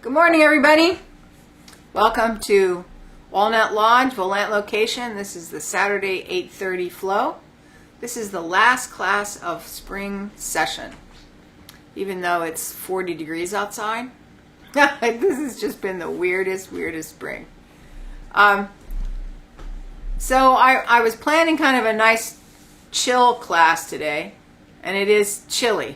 Good morning, everybody. Welcome to Walnut Lodge, Volant location. This is the Saturday 8:30 flow. This is the last class of spring session, even though it's 40 degrees outside. This has just been the weirdest spring. So I was planning kind of a nice chill class today, and it is chilly.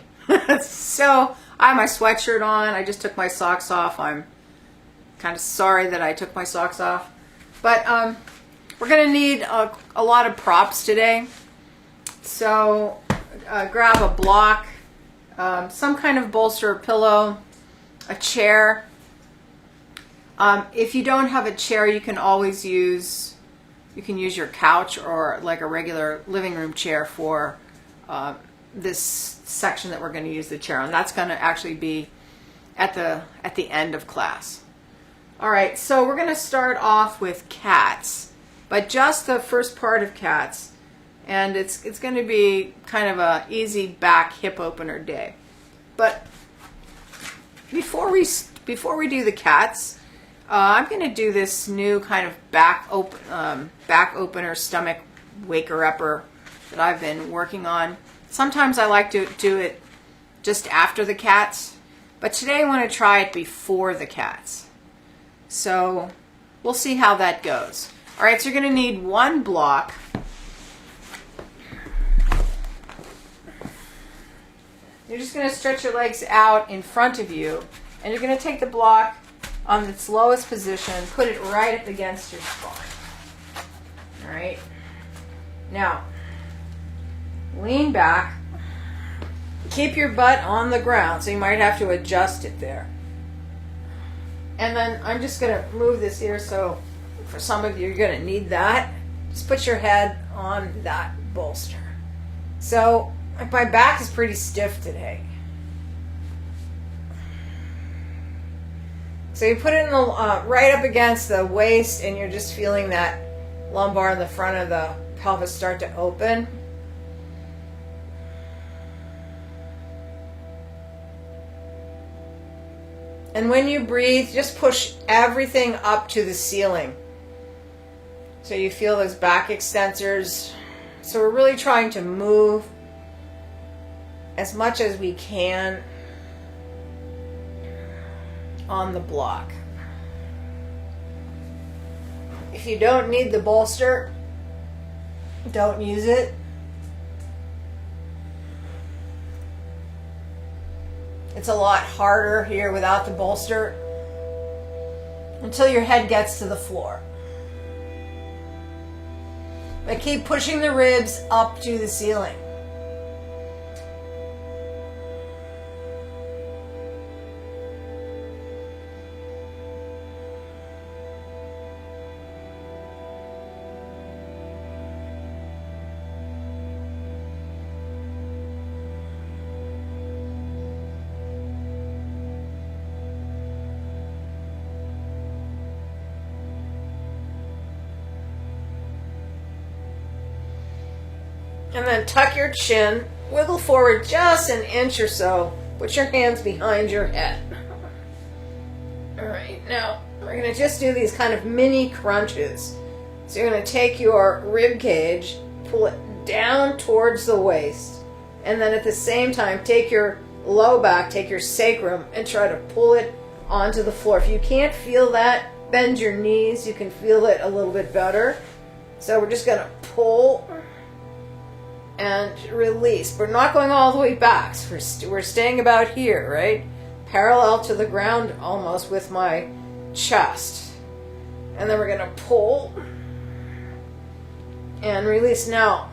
So I have my sweatshirt on. I just took my socks off. I'm kind of sorry that I took my socks off. But we're going to need a lot of props today. So grab a block, some kind of bolster or pillow, a chair. If you don't have a chair, you can always use your couch or like a regular living room chair for this section that we're going to use the chair on. That's going to actually be at the end of class. All right, so we're going to start off with cats, but just the first part of cats, and it's going to be kind of a easy back hip opener day. But before we do the cats, I'm going to do this new kind of back opener, stomach waker upper that I've been working on. Sometimes I like to do it just after the cats, but today I want to try it before the cats. So we'll see how that goes. All right, so you're going to need one block. You're just going to stretch your legs out in front of you, and you're going to take the block on its lowest position, put it right up against your spine. All right. Now, lean back. Keep your butt on the ground, so you might have to adjust it there. And then I'm just going to move this here, so for some of you, you're going to need that. Just put your head on that bolster. So my back is pretty stiff today. So you put it in the, right up against the waist, and you're just feeling that lumbar in the front of the pelvis start to open. And when you breathe, just push everything up to the ceiling. So you feel those back extensors. So we're really trying to move as much as we can on the block. If you don't need the bolster, don't use it. It's a lot harder here without the bolster until your head gets to the floor. But keep pushing the ribs up to the ceiling. And then tuck your chin, wiggle forward just an inch or so. Put your hands behind your head. All right, now we're going to just do these kind of mini crunches. So you're going to take your rib cage, pull it down towards the waist, and then at the same time take your low back, take your sacrum, and try to pull it onto the floor. If you can't feel that, bend your knees. You can feel it a little bit better. So we're just going to pull and release. We're not going all the way back. So we're staying about here, right? Parallel to the ground almost with my chest. And then we're going to pull and release. Now,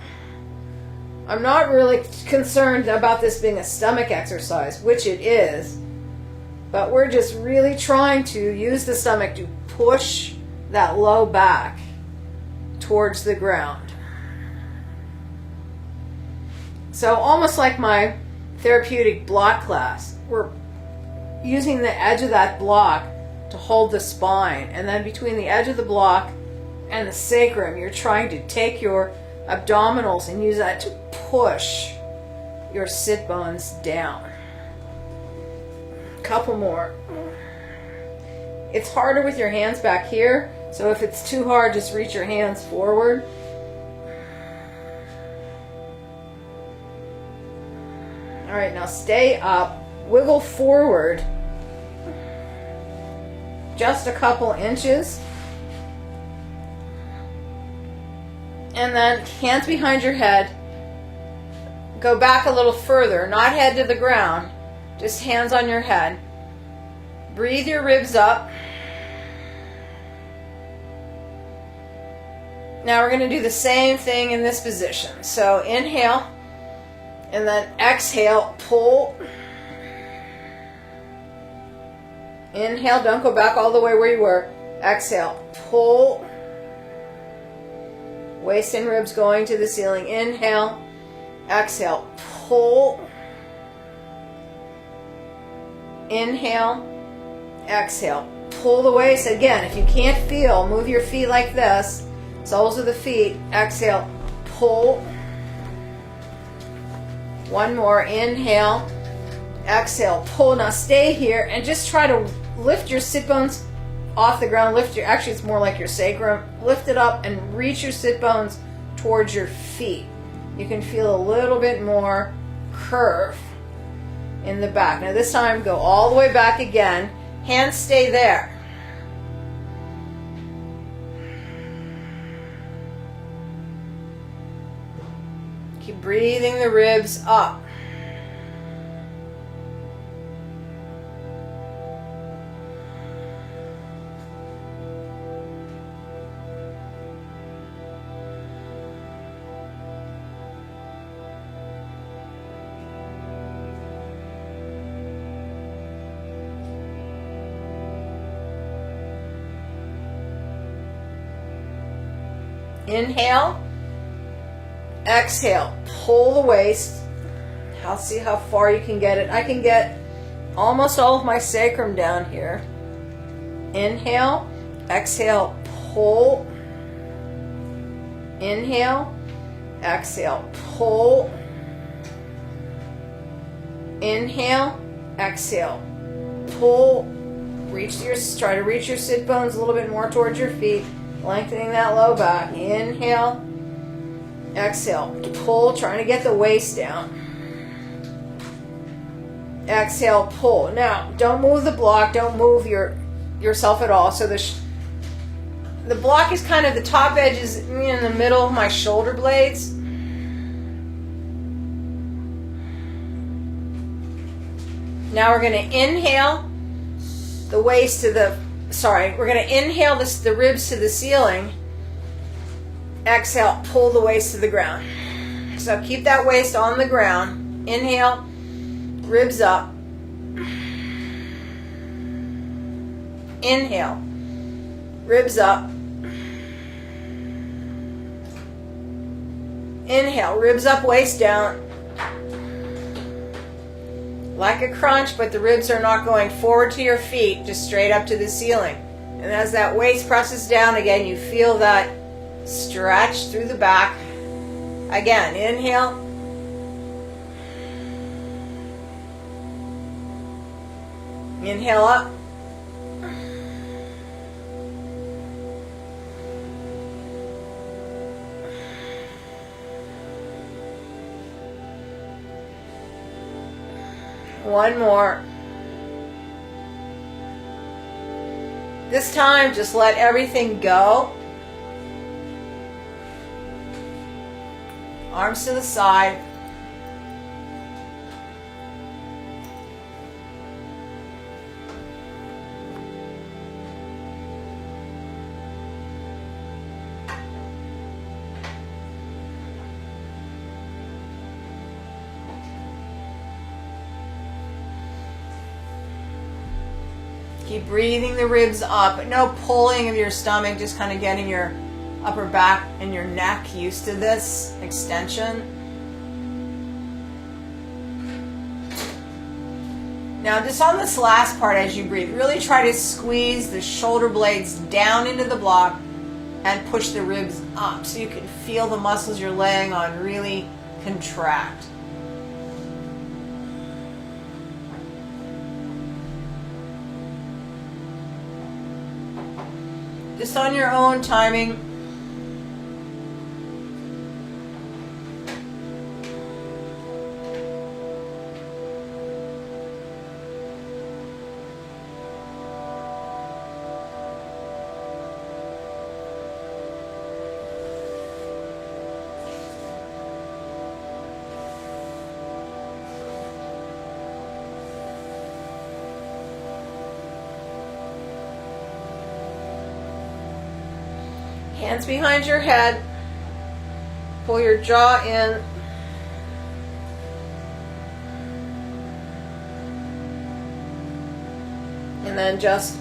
I'm not really concerned about this being a stomach exercise, which it is, but we're just really trying to use the stomach to push that low back towards the ground. So almost like my therapeutic block class, we're using the edge of that block to hold the spine, and then between the edge of the block and the sacrum, you're trying to take your abdominals and use that to push your sit bones down. Couple more. It's harder with your hands back here, so if it's too hard, just reach your hands forward. All right, now stay up, wiggle forward just a couple inches, and then hands behind your head, go back a little further, not head to the ground, just hands on your head. Breathe your ribs up. Now we're going to do the same thing in this position. So inhale, and then exhale, pull. Inhale, don't go back all the way where you were. Exhale, pull. Waist and ribs going to the ceiling. Inhale, exhale, pull. Inhale, exhale, pull the waist. Again, if you can't feel, move your feet like this. Soles of the feet. Exhale, pull. One more. Inhale, exhale, pull. Now stay here and just try to lift your sit bones off the ground. Actually it's more like your sacrum. Lift it up and reach your sit bones towards your feet. You can feel a little bit more curve in the back. Now this time go all the way back again. Hands stay there. Keep breathing the ribs up. Inhale, exhale, pull the waist. I'll see how far you can get it. I can get almost all of my sacrum down here. Inhale, exhale, pull. Inhale, exhale, pull. Inhale, exhale, pull. Try to reach your sit bones a little bit more towards your feet. Lengthening that low back. Inhale, exhale, pull, trying to get the waist down. Exhale, pull. Now, don't move the block, don't move yourself at all. So the block is kind of, the top edge is in the middle of my shoulder blades. Now we're going to inhale the waist to the we're going to inhale the ribs to the ceiling. Exhale, pull the waist to the ground. So keep that waist on the ground. Inhale, ribs up. Inhale, ribs up. Inhale, ribs up, waist down. Like a crunch, but the ribs are not going forward to your feet, just straight up to the ceiling. And as that waist presses down again, you feel that stretch through the back. Again, inhale. Inhale up. One more. This time, just let everything go. Arms to the side. Keep breathing the ribs up. No pulling of your stomach, just kind of getting your upper back and your neck used to this extension. Now just on this last part as you breathe, really try to squeeze the shoulder blades down into the block and push the ribs up so you can feel the muscles you're laying on really contract. just on your own timing. Hands behind your head. Pull your jaw in. And then just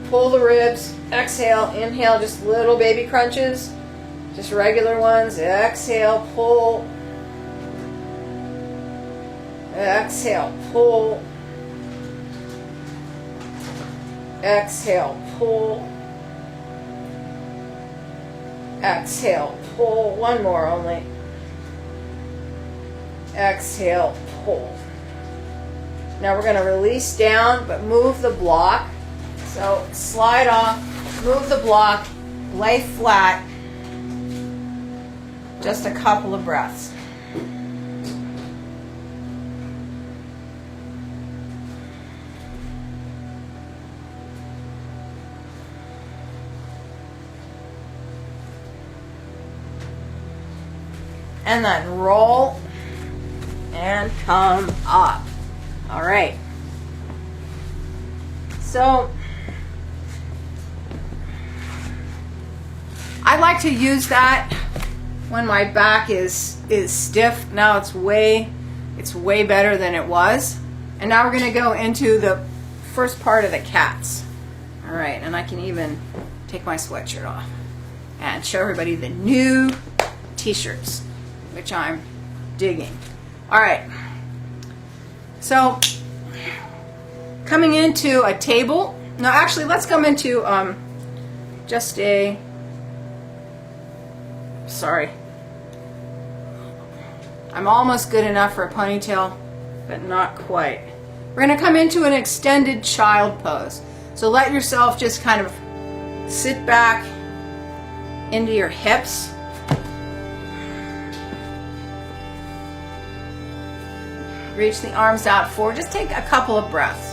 pull the ribs. Exhale, inhale, just little baby crunches. Just regular ones. Exhale, pull. Exhale, pull. Exhale, pull. Exhale, pull. One more only. Exhale, pull. Now we're going to release down, but move the block. So slide off, move the block, lay flat. Just a couple of breaths. And then roll and come up. All right. So I like to use that when my back is stiff. Now it's way better than it was. And now we're going to go into the first part of the cats. All right, and I can even take my sweatshirt off and show everybody the new t-shirts, which I'm digging. All right, so coming into a table. No, actually, let's come into just a, sorry, I'm almost good enough for a ponytail, but not quite. We're going to come into an extended child pose. So let yourself just kind of sit back into your hips. Reach the arms out forward. Just take a couple of breaths.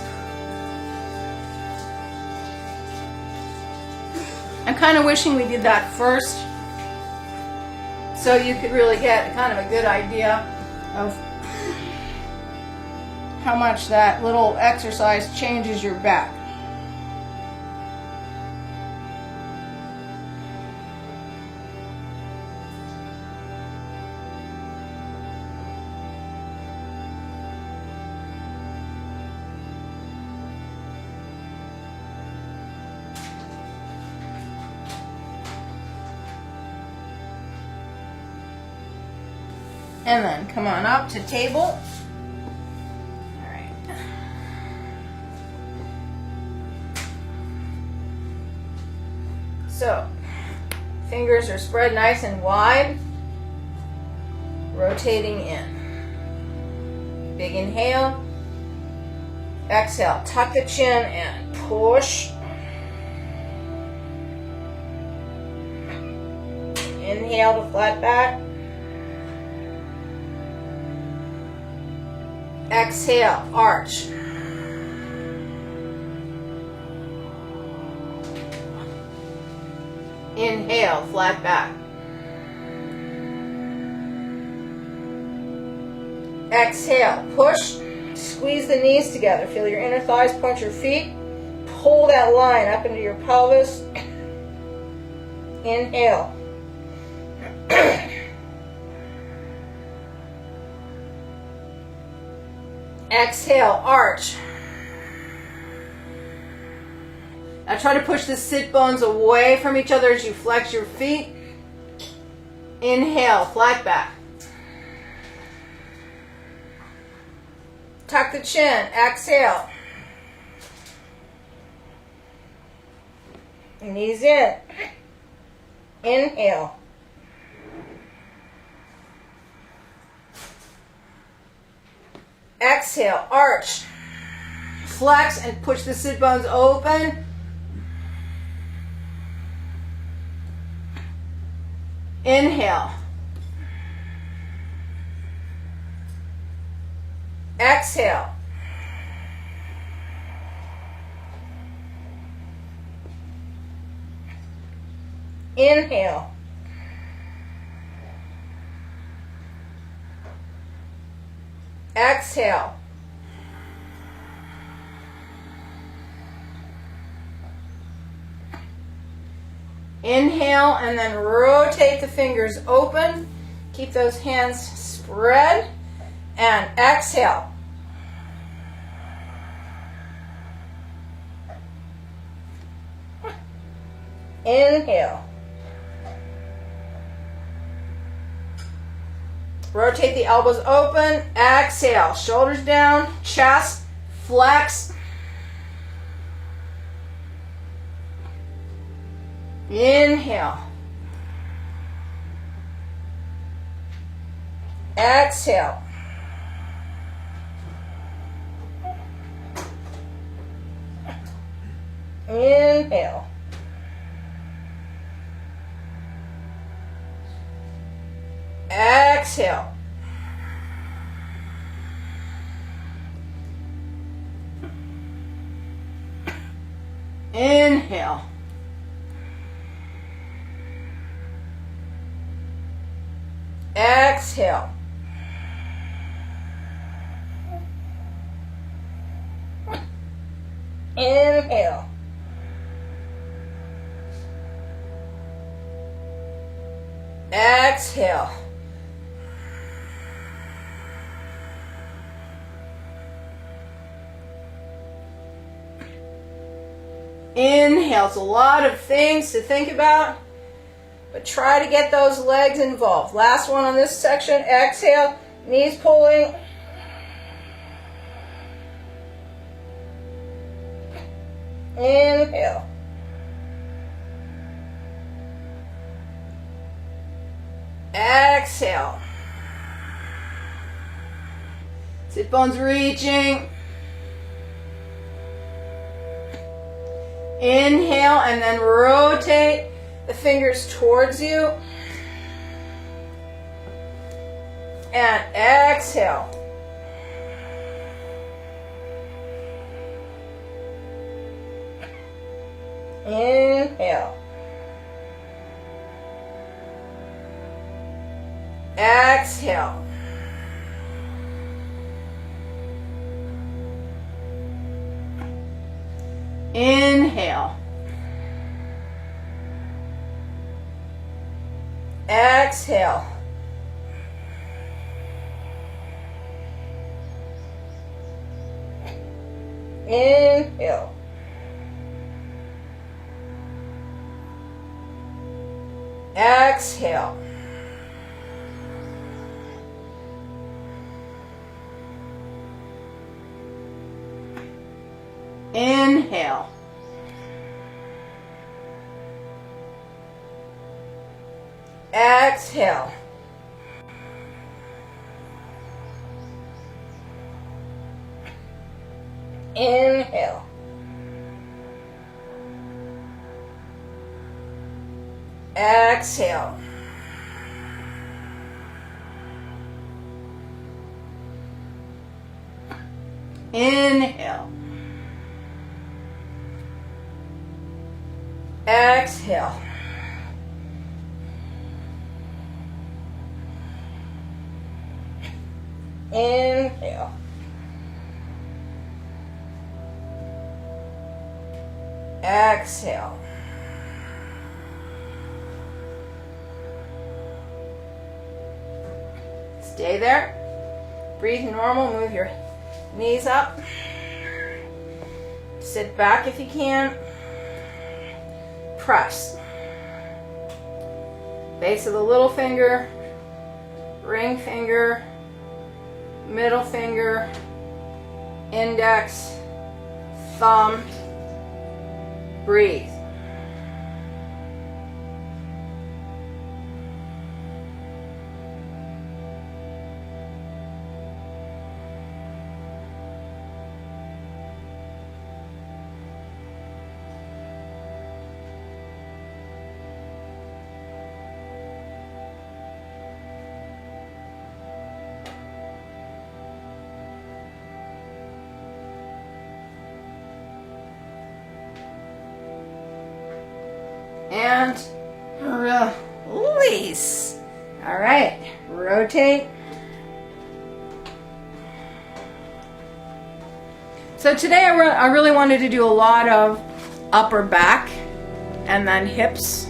I'm kind of wishing we did that first, so you could really get kind of a good idea of how much that little exercise changes your back. And then come on up to table. All right. So, fingers are spread nice and wide, rotating in. Big inhale. Exhale, tuck the chin and push. Inhale to flat back. Exhale, arch. Inhale, flat back. Exhale, push. Squeeze the knees together. Feel your inner thighs, point your feet. Pull that line up into your pelvis. Inhale. Exhale, arch. Now try to push the sit bones away from each other as you flex your feet. Inhale, flat back. Tuck the chin, exhale. Knees in. Inhale. Exhale, arch. Flex and push the sit bones open. Inhale. Exhale. Inhale. Exhale. Inhale and then rotate the fingers open. Keep those hands spread. And exhale. Inhale. Rotate the elbows open. Exhale. Shoulders down. Chest. Flex. Inhale. Exhale. Inhale. Exhale. Inhale. Exhale. Inhale. Exhale. Inhale. It's a lot of things to think about, but try to get those legs involved. Last one on this section. Exhale. Knees pulling. Inhale. Exhale. Sit bones reaching. Inhale and then rotate the fingers towards you. And exhale. Inhale. Exhale. Inhale. Exhale. Inhale. Exhale. Inhale. Exhale. Inhale. Exhale. Inhale. Exhale. Inhale. Exhale. Stay there. Breathe normal. Move your knees up. Sit back if you can. Press. Base of the little finger, ring finger, middle finger, index, thumb. Breathe. And release. All right, rotate. So today I really wanted to do a lot of upper back and then hips.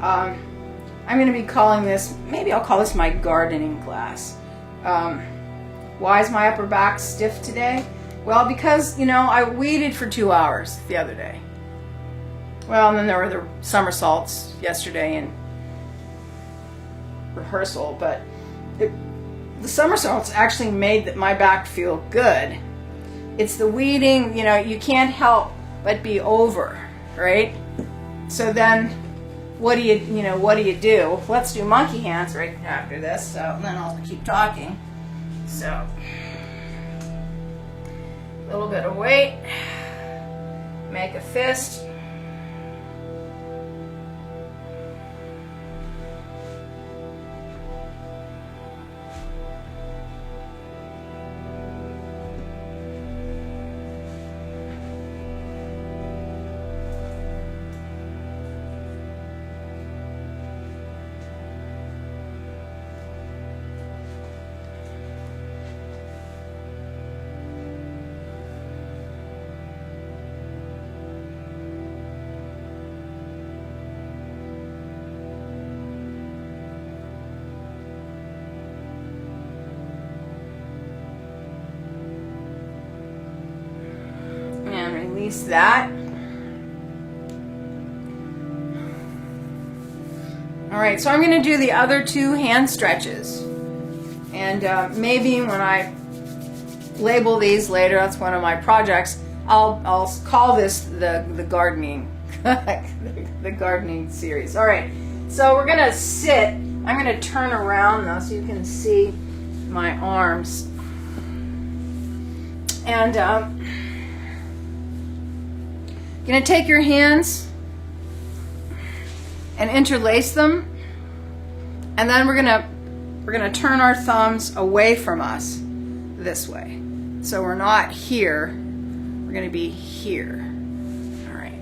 I'm going to be calling this, maybe I'll call this my gardening class. Why is my upper back stiff today? Well, because, I weeded for 2 hours the other day. Well, and then there were the somersaults yesterday in rehearsal, but the somersaults actually made my back feel good. It's the weeding, you can't help but be over, right? So then what do you do? Let's do monkey hands right after this, so and then I'll keep talking. So a little bit of weight, make a fist. Release that. All right, so I'm going to do the other 2 hand stretches, and maybe when I label these later, that's one of my projects, I'll call this the gardening the gardening series. All right, so we're going to sit. I'm going to turn around though so you can see my arms, and you're going to take your hands and interlace them, and then we're going to turn our thumbs away from us this way. So we're not here, we're going to be here. All right.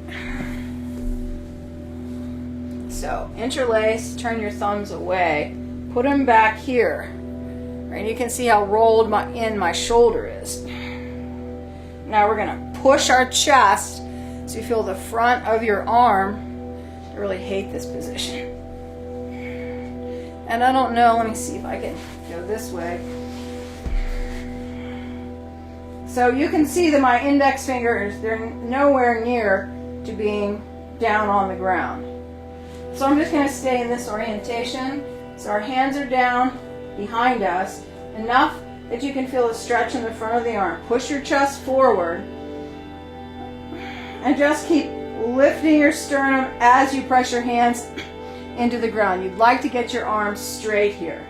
So interlace, turn your thumbs away, put them back here. Right, and you can see how rolled my shoulder is. Now we're going to push our chest so you feel the front of your arm. I really hate this position. And I don't know, let me see if I can go this way. So you can see that my index fingers, they're nowhere near to being down on the ground. So I'm just going to stay in this orientation. So our hands are down behind us, enough that you can feel a stretch in the front of the arm. Push your chest forward. And just keep lifting your sternum as you press your hands into the ground. You'd like to get your arms straight here.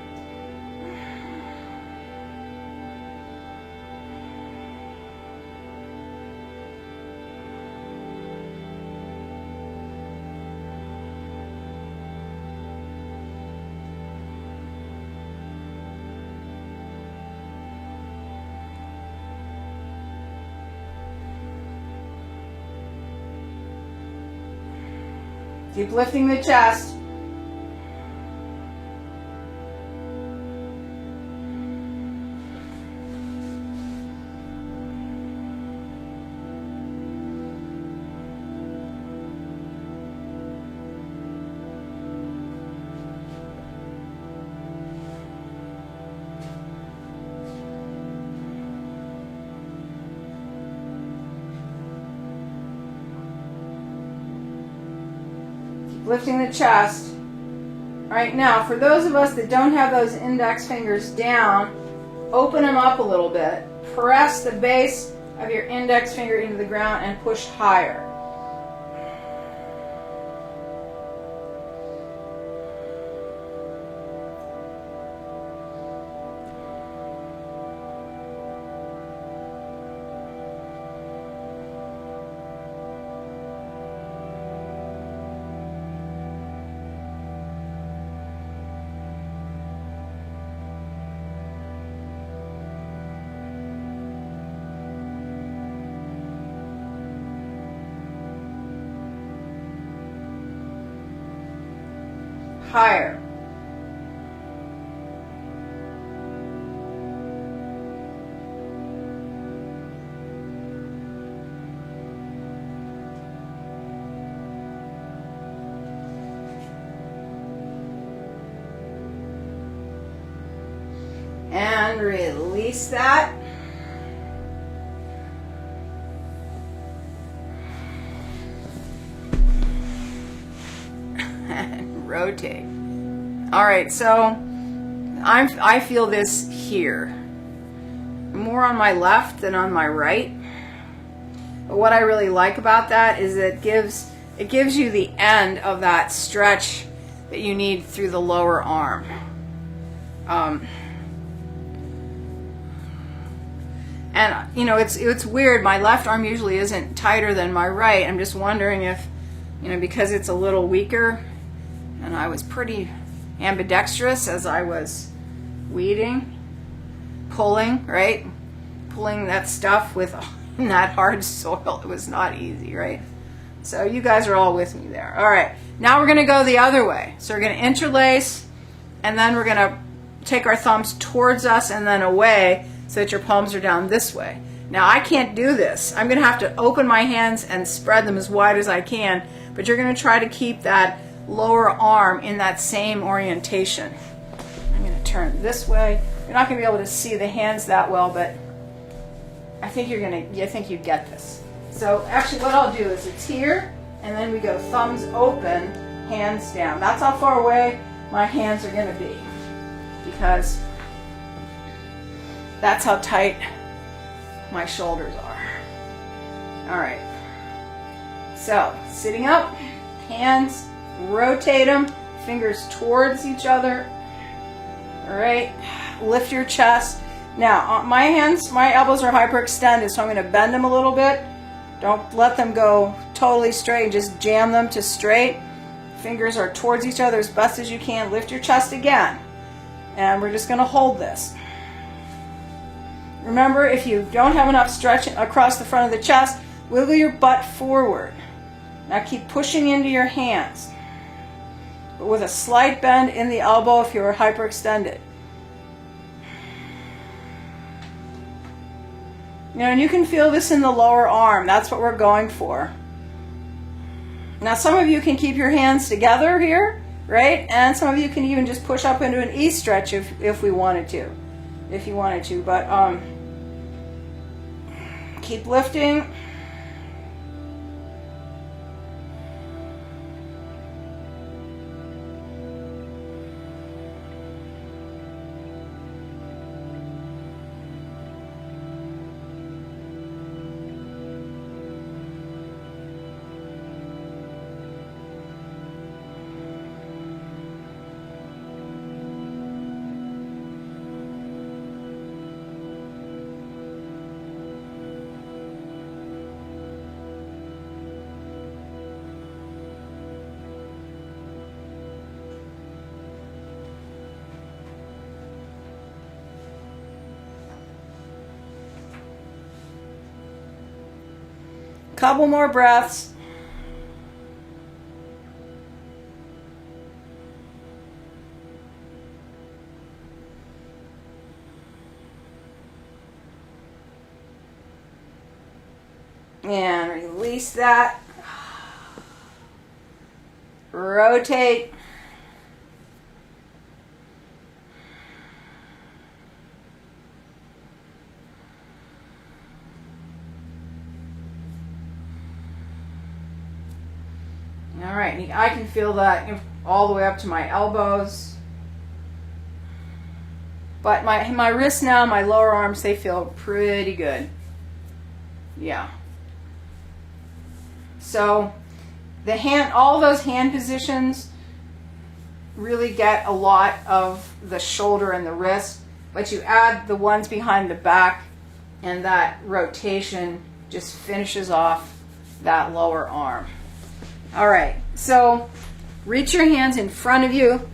Keep lifting the chest. Lifting the chest. All right, now for those of us that don't have those index fingers down, open them up a little bit. Press the base of your index finger into the ground and push higher. higher. And release that. And rotate. All right, so I feel this here. More on my left than on my right. But what I really like about that is it gives you the end of that stretch that you need through the lower arm. And you know, it's weird. My left arm usually isn't tighter than my right. I'm just wondering if, you know, because it's a little weaker, and I was pretty ambidextrous as I was weeding, pulling, right? Pulling that stuff with that hard soil. It was not easy, right? So you guys are all with me there. All right, now we're gonna go the other way. So we're gonna interlace, and then we're gonna take our thumbs towards us and then away, so that your palms are down this way. Now I can't do this. I'm going to have to open my hands and spread them as wide as I can, but you're going to try to keep that lower arm in that same orientation. I'm going to turn this way. You're not going to be able to see the hands that well, but I think you get this. So actually what I'll do is it's here, and then we go thumbs open, hands down. That's how far away my hands are going to be, because that's how tight my shoulders are. All right. So, sitting up, hands, rotate them, fingers towards each other. All right. Lift your chest. Now, my elbows are hyperextended, so I'm going to bend them a little bit. Don't let them go totally straight. Just jam them to straight. Fingers are towards each other as best as you can. Lift your chest again. And we're just going to hold this. Remember, if you don't have enough stretch across the front of the chest, wiggle your butt forward. Now keep pushing into your hands, but with a slight bend in the elbow if you're hyperextended. You know, and you can feel this in the lower arm. That's what we're going for. Now some of you can keep your hands together here, right? And some of you can even just push up into an E stretch if we wanted to. If you wanted to, but keep lifting. Couple more breaths. And release that. Rotate. All right, I can feel that all the way up to my elbows. But my wrists now, my lower arms, they feel pretty good. Yeah. So all those hand positions really get a lot of the shoulder and the wrist, but you add the ones behind the back, and that rotation just finishes off that lower arm. All right, so reach your hands in front of you,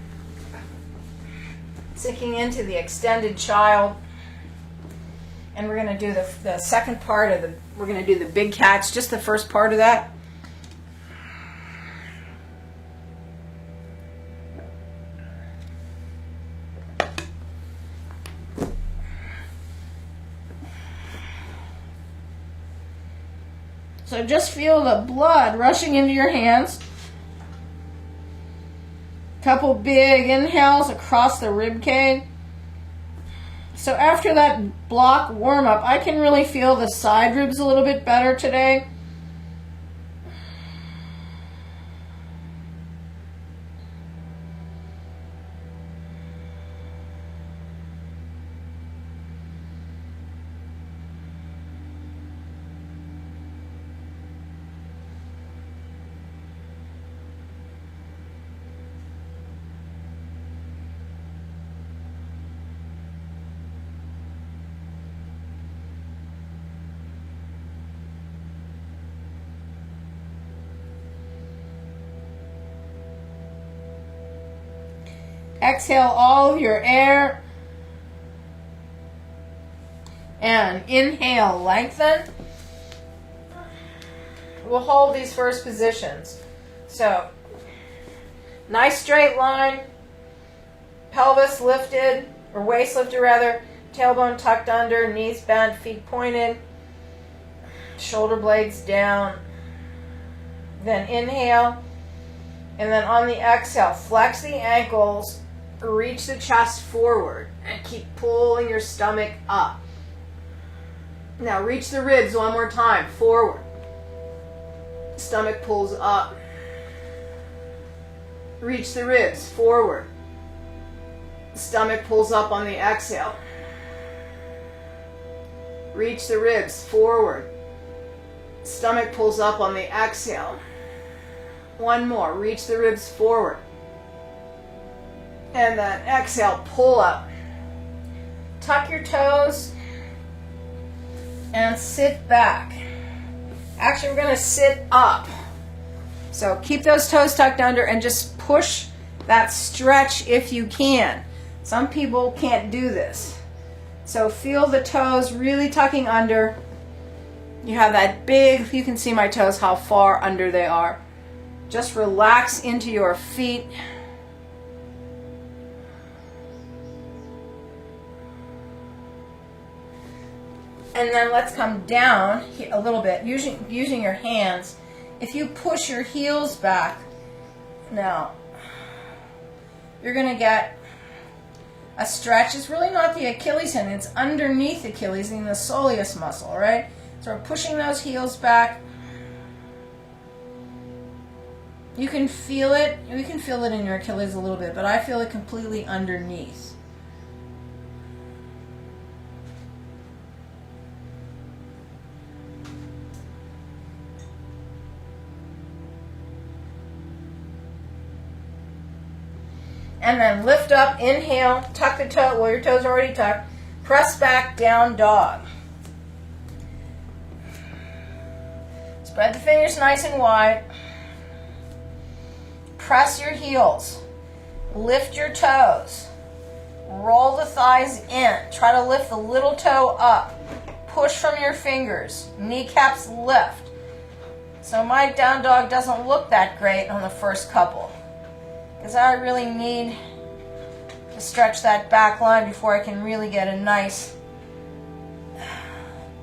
sinking into the extended child. And we're going to do the second part of we're going to do the big catch, just the first part of that. So just feel the blood rushing into your hands. Couple big inhales across the rib cage. So after that block warm up, I can really feel the side ribs a little bit better today. Exhale all of your air. And inhale, lengthen. We'll hold these first positions. So, nice straight line. Pelvis lifted, or waist lifted rather. Tailbone tucked under, knees bent, feet pointed. Shoulder blades down. Then inhale. And then on the exhale, flex the ankles. Reach the chest forward and keep pulling your stomach up. Now reach the ribs one more time, forward. Stomach pulls up. Reach the ribs, forward. Stomach pulls up on the exhale. Reach the ribs, forward. Stomach pulls up on the exhale. One more, reach the ribs forward. And then exhale, pull up. Tuck your toes and sit back. Actually, we're going to sit up. So keep those toes tucked under and just push that stretch if you can. Some people can't do this. So feel the toes really tucking under. You have that big, you can see my toes, how far under they are. Just relax into your feet. And then let's come down a little bit using your hands. If you push your heels back, now you're going to get a stretch. It's really not the Achilles tendon, it's underneath the Achilles in the soleus muscle, right? So we're pushing those heels back. You can feel it. You can feel it in your Achilles a little bit, but I feel it completely underneath. And then lift up, inhale, tuck the toe, well your toes are already tucked. Press back, down dog. Spread the fingers nice and wide. Press your heels. Lift your toes. Roll the thighs in. Try to lift the little toe up. Push from your fingers. Kneecaps lift. So my down dog doesn't look that great on the first couple, because I really need to stretch that back line before I can really get a nice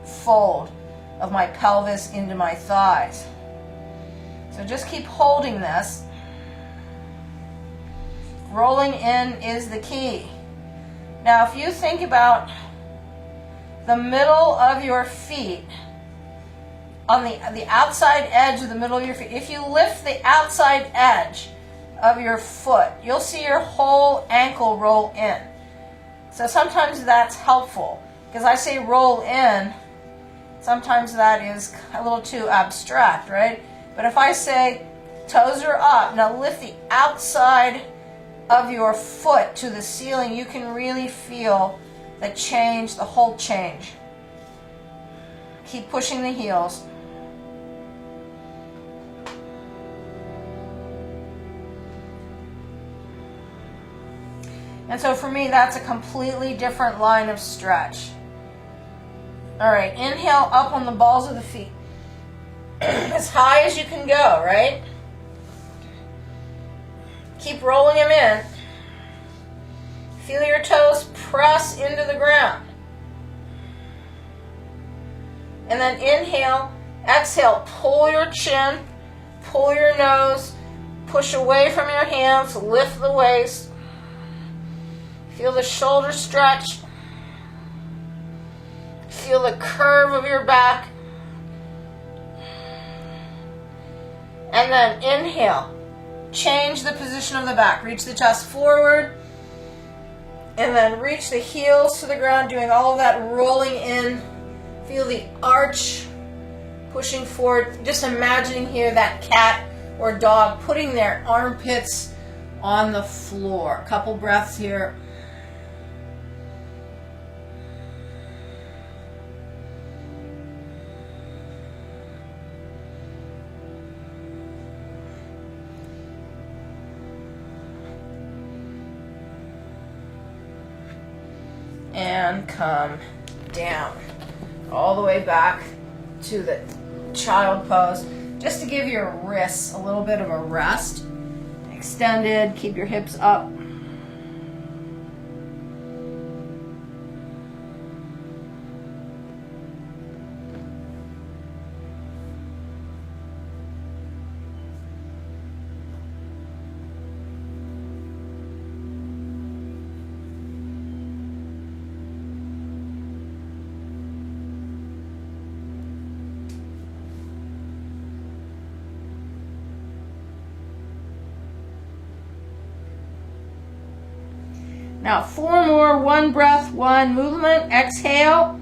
fold of my pelvis into my thighs. So just keep holding this. Rolling in is the key. Now if you think about the middle of your feet, on the outside edge of the middle of your feet, if you lift the outside edge of your foot, you'll see your whole ankle roll in. So sometimes that's helpful, because I say roll in, sometimes that is a little too abstract, right? But if I say toes are up, now lift the outside of your foot to the ceiling, you can really feel the change, the whole change. Keep pushing the heels. And so for me, that's a completely different line of stretch. All right, inhale up on the balls of the feet. As high as you can go, right? Keep rolling them in. Feel your toes press into the ground. And then inhale, Exhale, pull your chin, pull your nose, push away from your hands, lift the waist. Feel the shoulders stretch. Feel the curve of your back. And then inhale. Change the position of the back. Reach the chest forward. And then reach the heels to the ground, doing all of that rolling in. Feel the arch pushing forward. Just imagining here that cat or dog putting their armpits on the floor. A couple breaths here. And come down all the way back to the child pose, just to give your wrists a little bit of a rest. Extended, keep your hips up. Now 4 more, 1 breath, 1 movement. Exhale.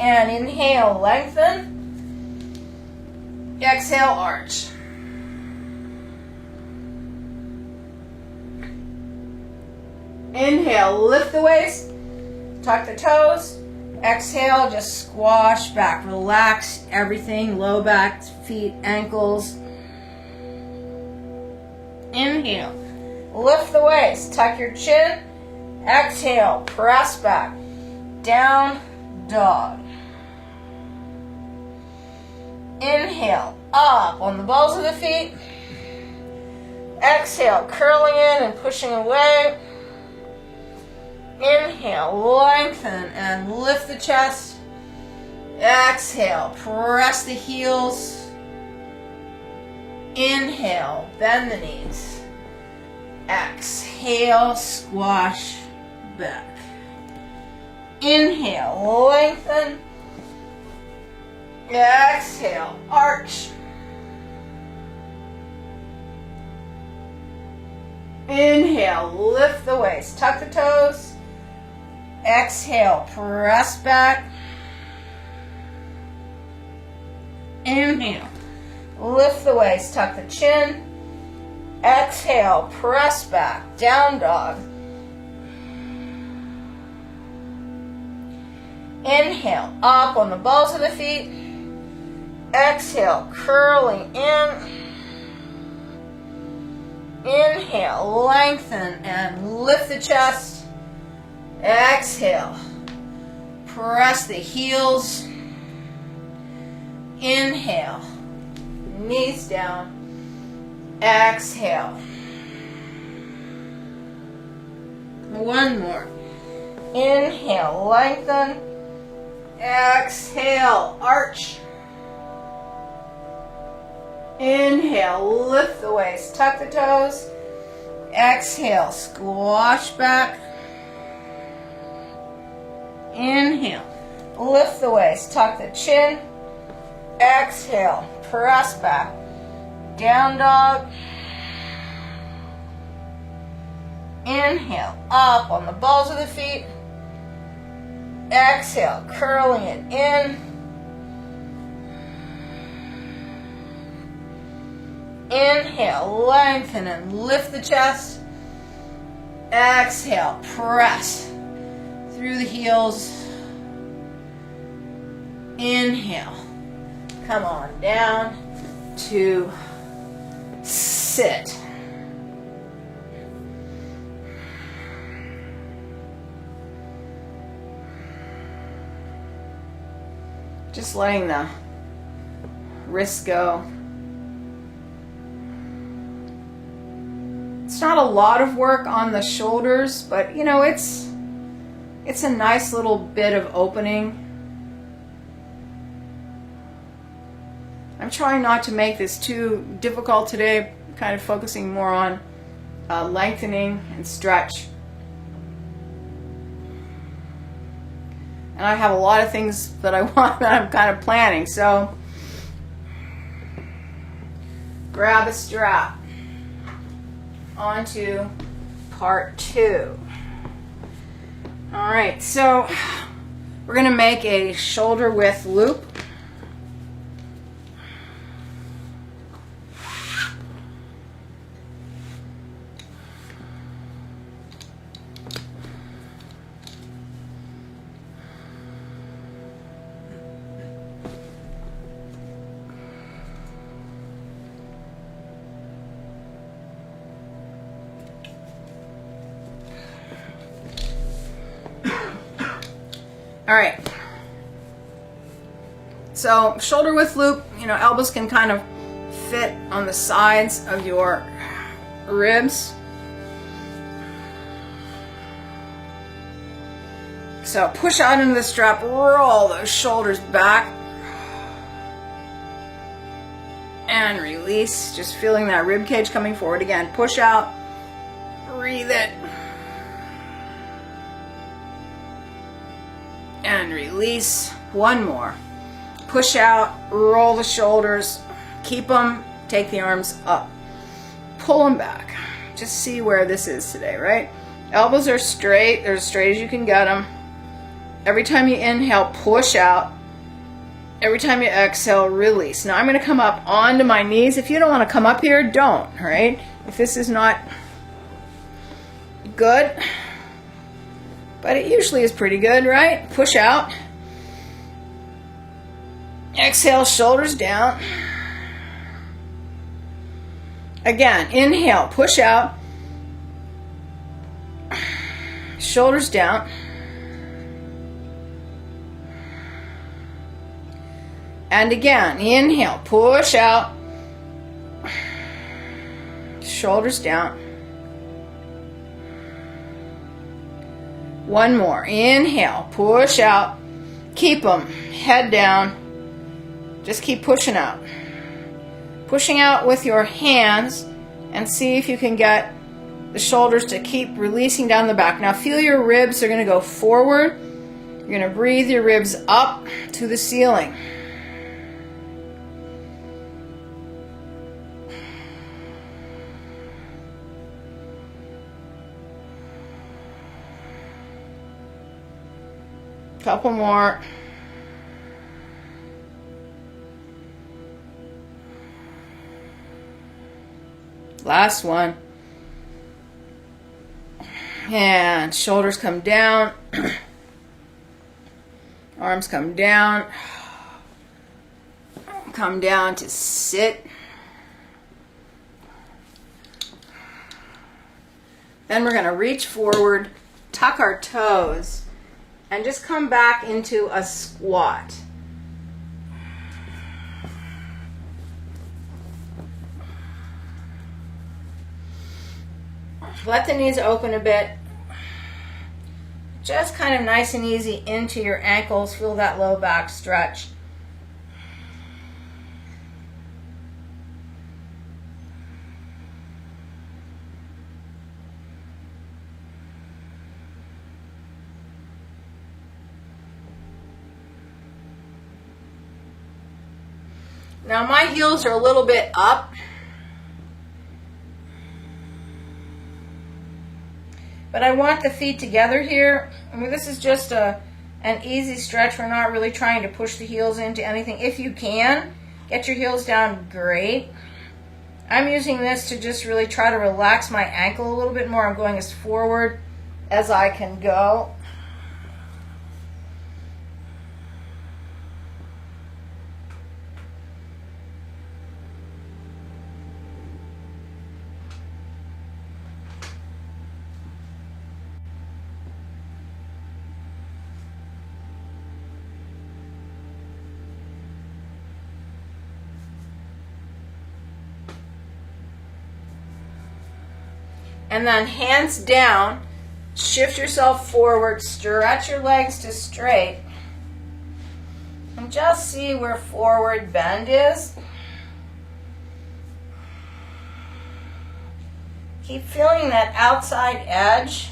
And inhale, lengthen. Exhale, arch. Inhale, lift the waist. Tuck the toes. Exhale, just squash back. Relax everything, low back, feet, ankles. Inhale. Lift the waist, tuck your chin. Exhale, press back. Down dog. Inhale, up on the balls of the feet. Exhale, curling in and pushing away. Inhale, lengthen and lift the chest. Exhale, press the heels. Inhale, bend the knees. Exhale, squash back. Inhale, lengthen. Exhale, arch. Inhale, lift the waist, tuck the toes. Exhale, press back. Inhale, lift the waist, tuck the chin. Exhale, press back, down dog. Inhale, up on the balls of the feet. Exhale, curling in. Inhale, lengthen and lift the chest. Exhale, press the heels. Inhale, knees down. Exhale. 1 more. Inhale, lengthen. Exhale, arch. Inhale, lift the waist, tuck the toes. Exhale, squash back. Inhale, lift the waist, tuck the chin. Exhale, press back. Down dog. Inhale, up on the balls of the feet. Exhale, curling it in. Inhale, lengthen and lift the chest. Exhale, press through the heels. Inhale, come on down to sit. Just letting the wrists go. It's not a lot of work on the shoulders, but you know, it's a nice little bit of opening. I'm trying not to make this too difficult today, kind of focusing more on lengthening and stretch. And I have a lot of things that I want that I'm kind of planning, so grab a strap. On to part 2. All right, so we're going to make a shoulder width loop. All right, so shoulder width loop, elbows can kind of fit on the sides of your ribs. So push out into the strap, roll those shoulders back, and release, just feeling that rib cage coming forward again. Push out, breathe it. And release. One more. Push out, roll the shoulders, keep them, take the arms up, pull them back. Just see where this is today, right? Elbows are straight, they're as straight as you can get them. Every time you inhale, push out. Every time you exhale, release. Now I'm going to come up onto my knees. If you don't want to come up here, don't, right? If this is not good, but it usually is pretty good, right? Push out. Exhale, shoulders down. Again, inhale, push out. Shoulders down. And again, inhale, push out. Shoulders down. One more. Inhale, push out. Keep them. Head down. Just keep pushing out. Pushing out with your hands and see if you can get the shoulders to keep releasing down the back. Now feel your ribs are going to go forward. You're going to breathe your ribs up to the ceiling. Couple more. Last one. And shoulders come down. Arms come down. Come down to sit. Then we're going to reach forward, tuck our toes, and just come back into a squat. Let the knees open a bit. Just kind of nice and easy into your ankles. Feel that low back stretch. Now my heels are a little bit up. But I want the feet together here. I mean, this is just an easy stretch. We're not really trying to push the heels into anything. If you can, get your heels down, great. I'm using this to just really try to relax my ankle a little bit more. I'm going as forward as I can go. And then hands down, shift yourself forward, stretch your legs to straight, and just see where forward bend is. Keep feeling that outside edge.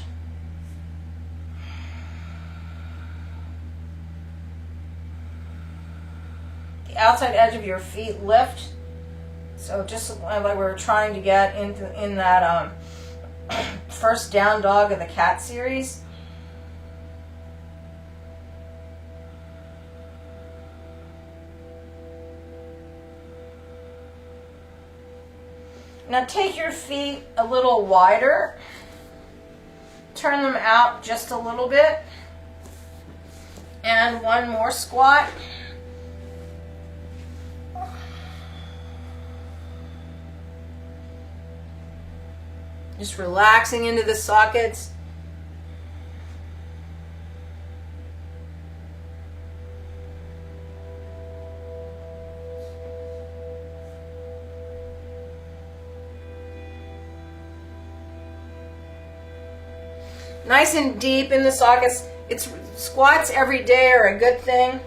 The outside edge of your feet lift. So just like we were trying to get in that first down dog of the cat series. Now take your feet a little wider. Turn them out just a little bit. And one more squat. Just relaxing into the sockets. Nice and deep in the sockets. It's squats every day are a good thing.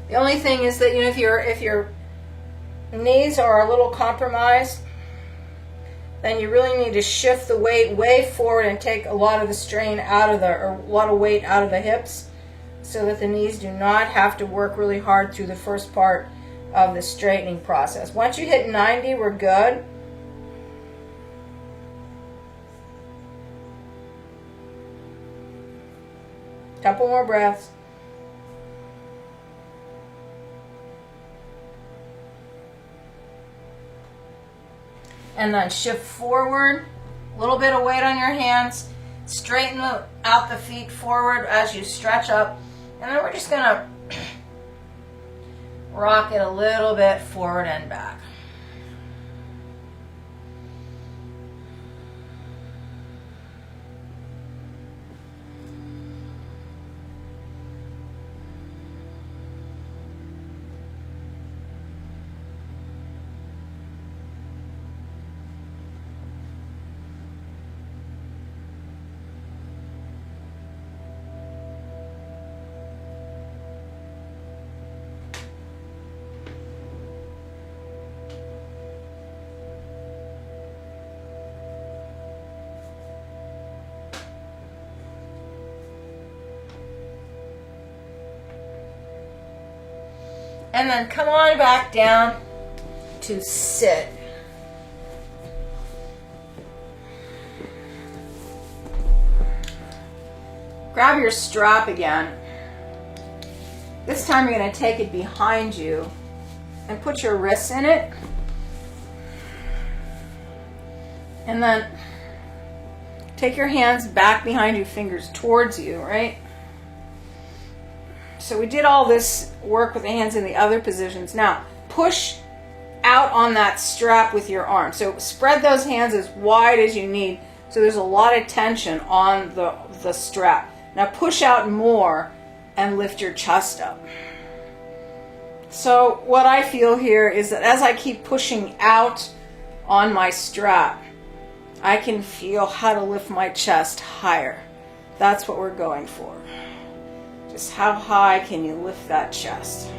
The only thing is that, you know, if your knees are a little compromised, then you really need to shift the weight way forward and take a lot of the strain out of or a lot of weight out of the hips, so that the knees do not have to work really hard through the first part of the straightening process. Once you hit 90, we're good. Couple more breaths. And then shift forward, a little bit of weight on your hands, straighten out the feet forward as you stretch up, and then we're just gonna rock it a little bit forward and back. And then come on back down to sit. Grab your strap again. This time you're going to take it behind you and put your wrists in it. And then take your hands back behind you, fingers towards you, right? So we did all this work with the hands in the other positions. Now, push out on that strap with your arm. So spread those hands as wide as you need, so there's a lot of tension on the strap. Now push out more and lift your chest up. So what I feel here is that as I keep pushing out on my strap, I can feel how to lift my chest higher. That's what we're going for. Just how high can you lift that chest?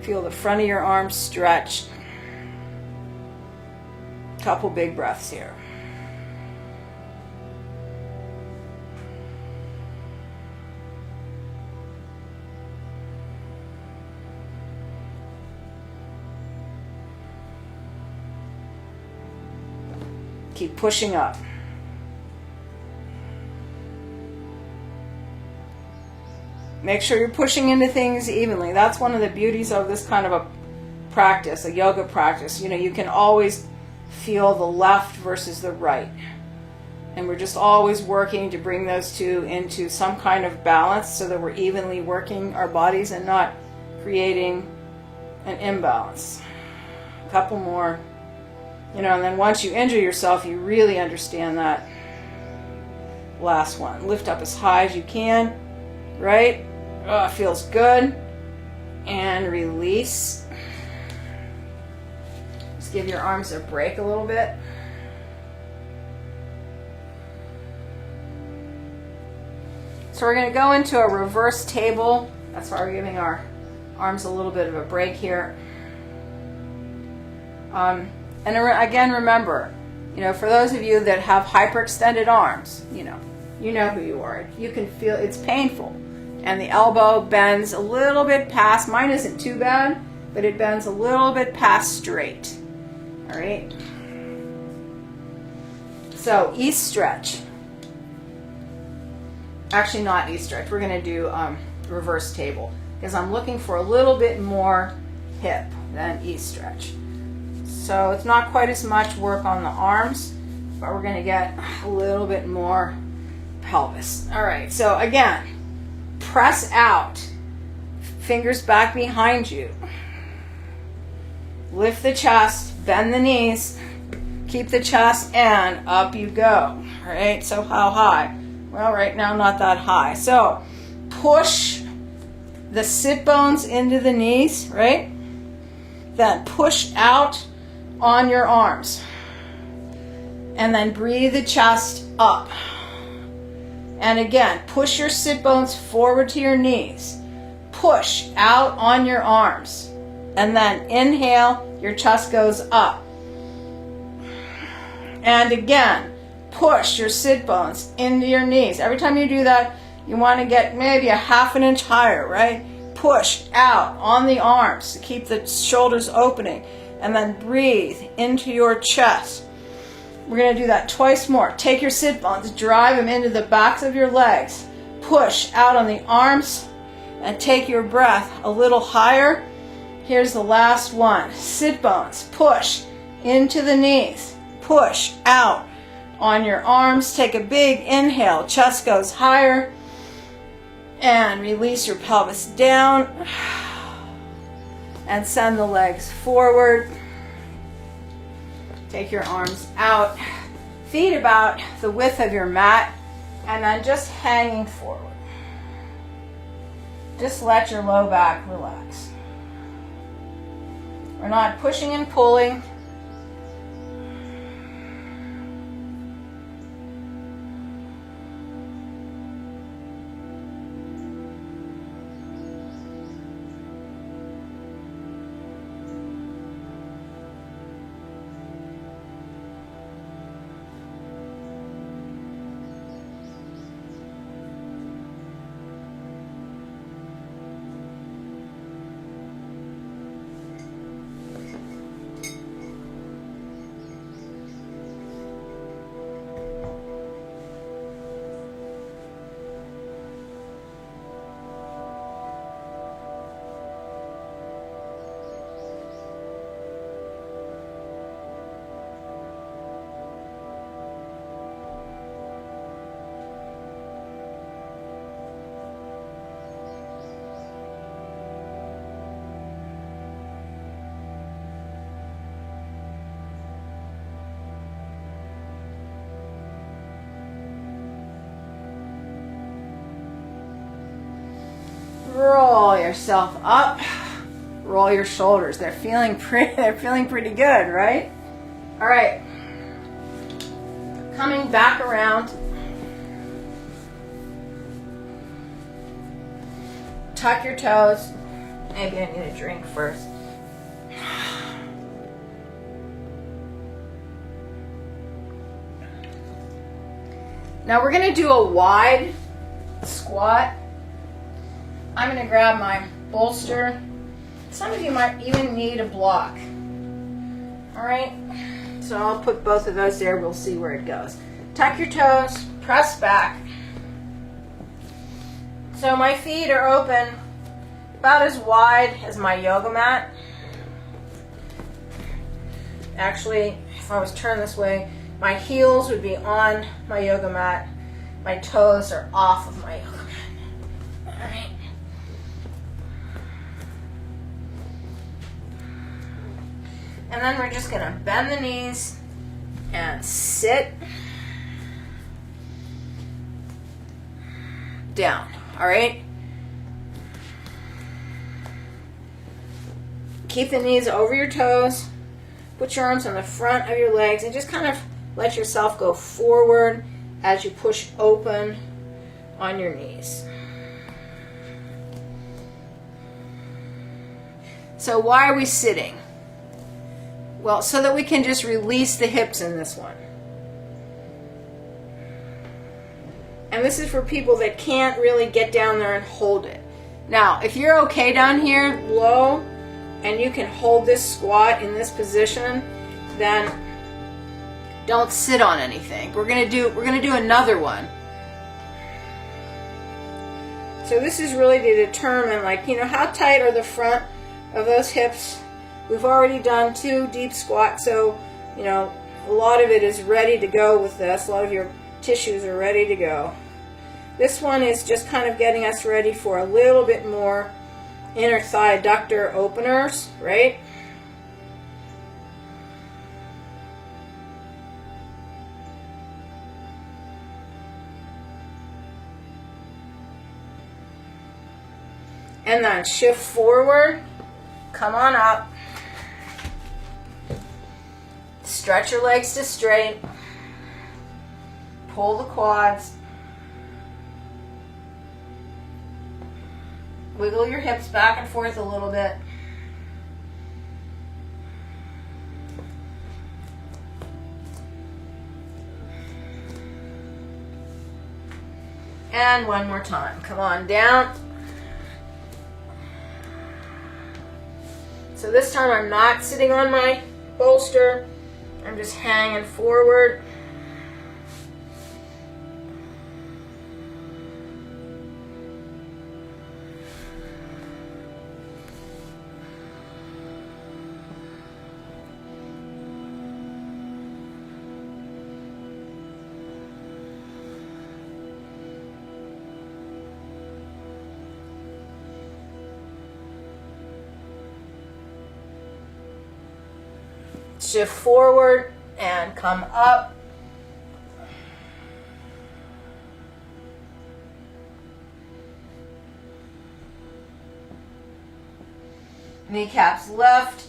Feel the front of your arms stretch. Couple big breaths here. Keep pushing up. Make sure you're pushing into things evenly. That's one of the beauties of this kind of a practice, a yoga practice. You know, you can always feel the left versus the right. And we're just always working to bring those two into some kind of balance so that we're evenly working our bodies and not creating an imbalance. A couple more. You know, and then once you injure yourself, you really understand that last one. Lift up as high as you can, right? Oh, it feels good. And release. Just give your arms a break a little bit. So we're going to go into a reverse table. That's why we're giving our arms a little bit of a break here. And again, remember, for those of you that have hyperextended arms, you know who you are. You can feel it's painful. And the elbow bends a little bit past, mine isn't too bad, but it bends a little bit past straight. All right? So, east stretch. Actually, not east stretch. We're going to do reverse table because I'm looking for a little bit more hip than east stretch. So it's not quite as much work on the arms, but we're going to get a little bit more pelvis. All right, so again, press out, fingers back behind you. Lift the chest, bend the knees, keep the chest, and up you go. All right, so how high? Well, right now, not that high. So push the sit bones into the knees, right? Then push out on your arms. And then breathe the chest up. And again, push your sit bones forward to your knees. Push out on your arms. And then inhale, your chest goes up. And again, push your sit bones into your knees. Every time you do that, you want to get maybe a half an inch higher, right? Push out on the arms to keep the shoulders opening. And then breathe into your chest. We're going to do that twice more. Take your sit bones, drive them into the backs of your legs. Push out on the arms and take your breath a little higher. Here's the last one. Sit bones, push into the knees. Push out on your arms. Take a big inhale. Chest goes higher. And release your pelvis down. And send the legs forward. Take your arms out. Feet about the width of your mat. And then just hanging forward. Just let your low back relax. We're not pushing and pulling. Roll yourself up. Roll your shoulders. They're feeling pretty good, right? All right. Coming back around. Tuck your toes. Maybe I need a drink first. Now we're going to do a wide squat. I'm going to grab my bolster. Some of you might even need a block. All right, so I'll put both of those there. We'll see where it goes. Tuck your toes, press back. So my feet are open about as wide as my yoga mat. Actually, if I was turned this way, my heels would be on my yoga mat. My toes are off of my yoga mat. All right. And then we're just going to bend the knees and sit down. All right? Keep the knees over your toes. Put your arms on the front of your legs and just kind of let yourself go forward as you push open on your knees. So why are we sitting? Well, so that we can just release the hips in this one. And this is for people that can't really get down there and hold it. Now, if you're okay down here low and you can hold this squat in this position, then don't sit on anything. We're gonna do another one. So this is really to determine, like, you know, how tight are the front of those hips. We've already done 2 deep squats, so, you know, a lot of it is ready to go with this. A lot of your tissues are ready to go. This one is just kind of getting us ready for a little bit more inner thigh adductor openers, right? And then shift forward, come on up, stretch your legs to straight, pull the quads, wiggle your hips back and forth a little bit. And one more time, come on down. So this time I'm not sitting on my bolster, I'm just hanging forward. Shift forward and come up. Kneecaps left.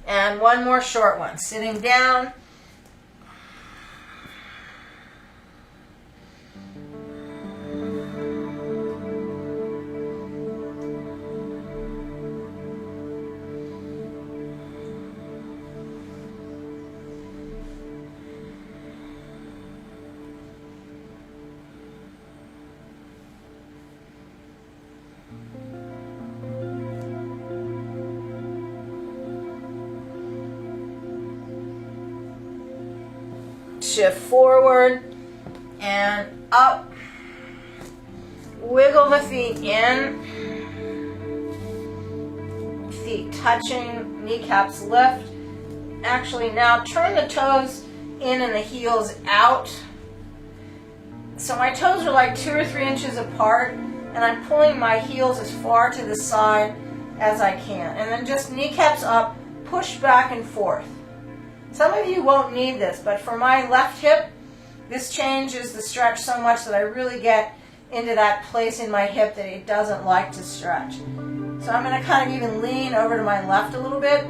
And one more short one, sitting down. Shift forward and up. Wiggle the feet in. Feet touching, kneecaps lift. Actually, now turn the toes in and the heels out. So my toes are like 2 or 3 inches apart, and I'm pulling my heels as far to the side as I can. And then just kneecaps up, push back and forth. Some of you won't need this, but for my left hip, this changes the stretch so much that I really get into that place in my hip that it doesn't like to stretch. So I'm going to kind of even lean over to my left a little bit.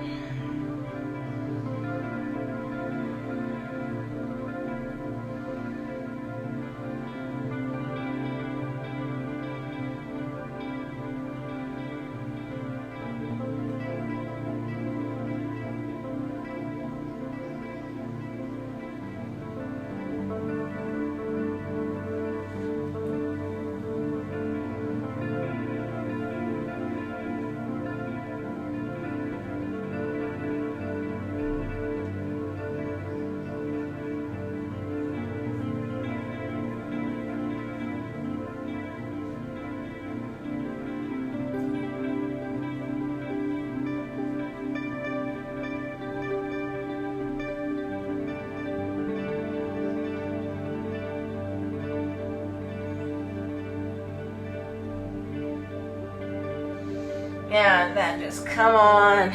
And then just come on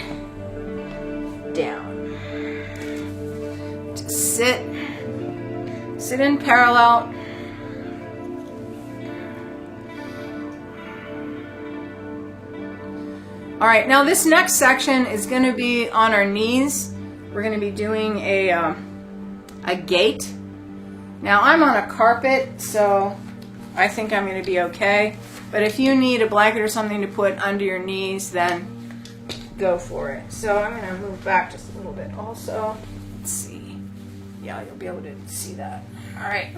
down. sit in parallel. All right, now this next section is going to be on our knees. We're going to be doing a gait. Now I'm on a carpet, so I think I'm going to be okay. But if you need a blanket or something to put under your knees, then go for it. So I'm going to move back just a little bit also. Let's see. Yeah, you'll be able to see that. All right.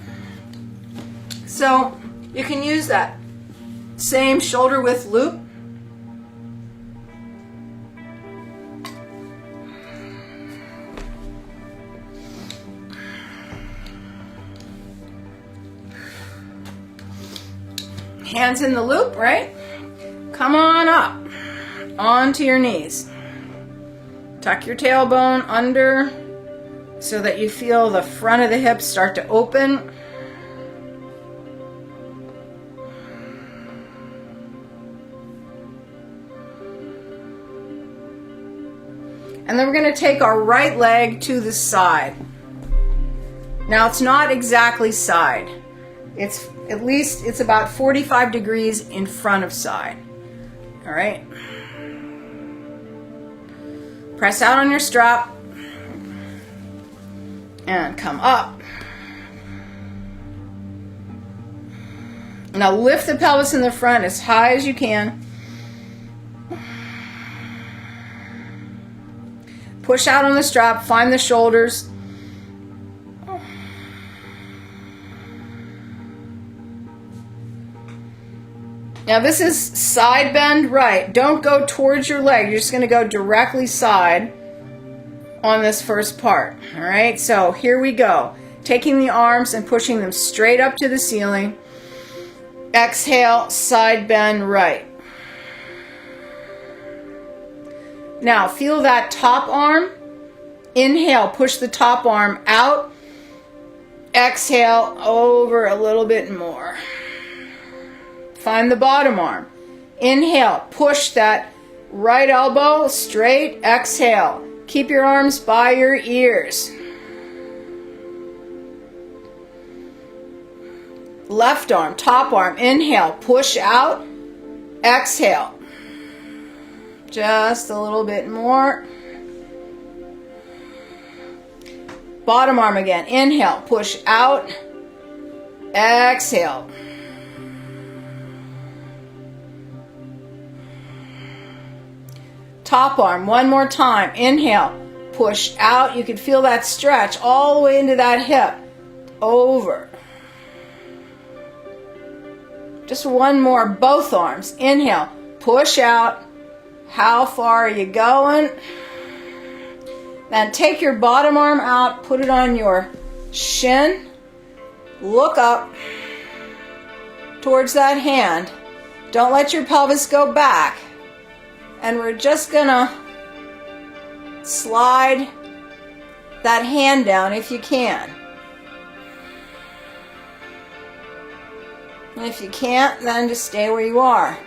So you can use that same shoulder width loop. Hands in the loop, right? Come on up onto your knees. Tuck your tailbone under so that you feel the front of the hips start to open. And then we're going to take our right leg to the side. Now it's not exactly side. It's at least it's about 45 degrees in front of side. All right. Press out on your strap and come up. Now lift the pelvis in the front as high as you can. Push out on the strap, find the shoulders. Now this is side bend right. Don't go towards your leg. You're just going to go directly side on this first part. All right, so here we go. Taking the arms and pushing them straight up to the ceiling. Exhale, side bend right. Now feel that top arm. Inhale, push the top arm out. Exhale, over a little bit more. Find the bottom arm. Inhale, push that right elbow straight. Exhale. Keep your arms by your ears. Left arm, top arm. Inhale, push out. Exhale. Just a little bit more. Bottom arm again. Inhale, push out. Exhale. Top arm, one more time. Inhale, push out. You can feel that stretch all the way into that hip. Over. Just one more, both arms. Inhale, push out. How far are you going? Then take your bottom arm out, put it on your shin. Look up towards that hand. Don't let your pelvis go back. And we're just gonna slide that hand down if you can. And if you can't, then just stay where you are.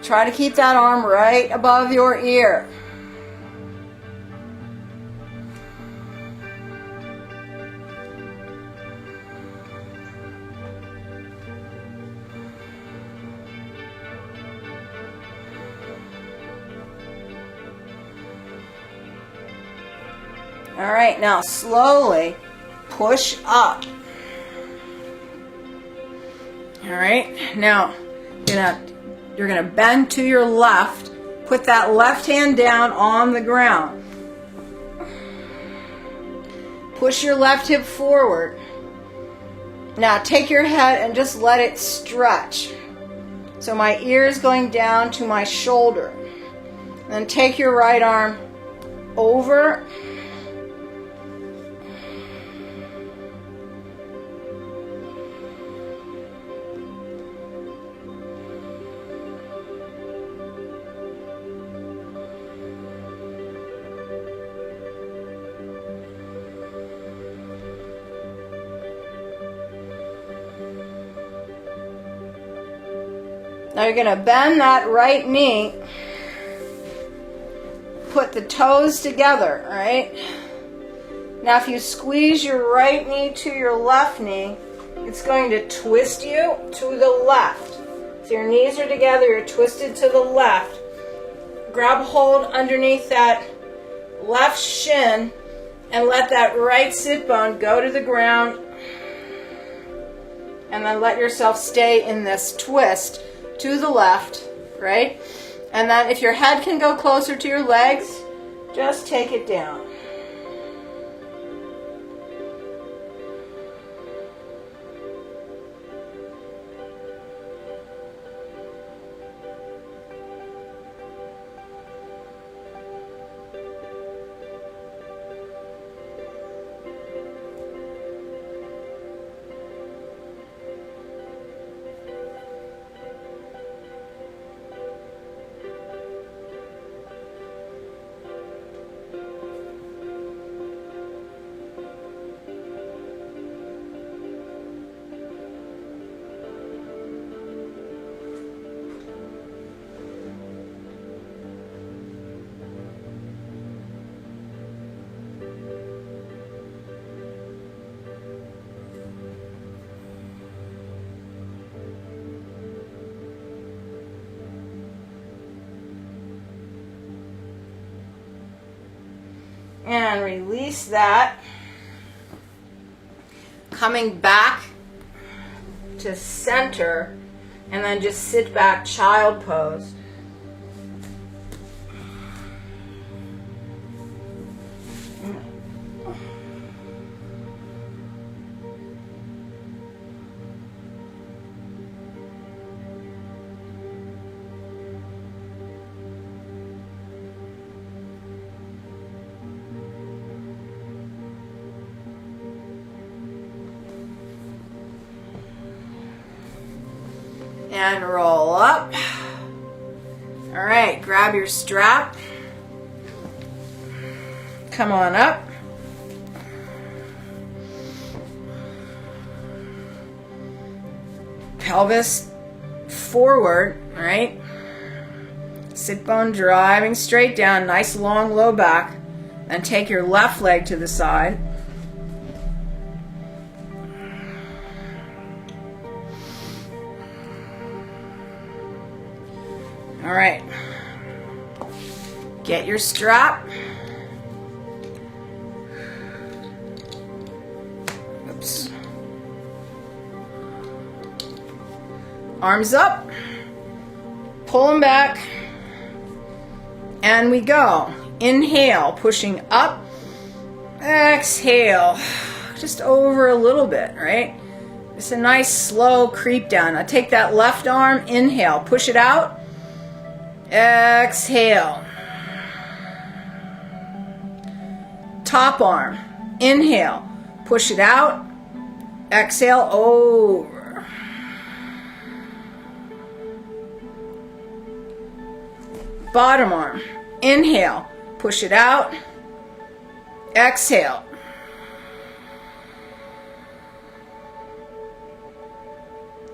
Try to keep that arm right above your ear. All right, now slowly push up. All right, now you're gonna bend to your left. Put that left hand down on the ground. Push your left hip forward. Now take your head and just let it stretch. So my ear is going down to my shoulder. Then take your right arm over. Now you're going to bend that right knee. Put the toes together, right? Now if you squeeze your right knee to your left knee, it's going to twist you to the left. So your knees are together, you're twisted to the left. Grab hold underneath that left shin and let that right sit bone go to the ground. And then let yourself stay in this twist to the left, right? And then if your head can go closer to your legs, just take it down. And release that. Coming back to center, and then just sit back, child pose. And roll up. All right, grab your strap. Come on up. Pelvis forward, all right? Sit bone driving straight down, nice long low back. And take your left leg to the side. All right, get your strap. Oops. Arms up, pull them back, and we go. Inhale, pushing up, exhale, just over a little bit, right? It's a nice slow creep down. Now take that left arm, inhale, push it out. Exhale. Top arm. Inhale. Push it out. Exhale over. Bottom arm. Inhale. Push it out. Exhale.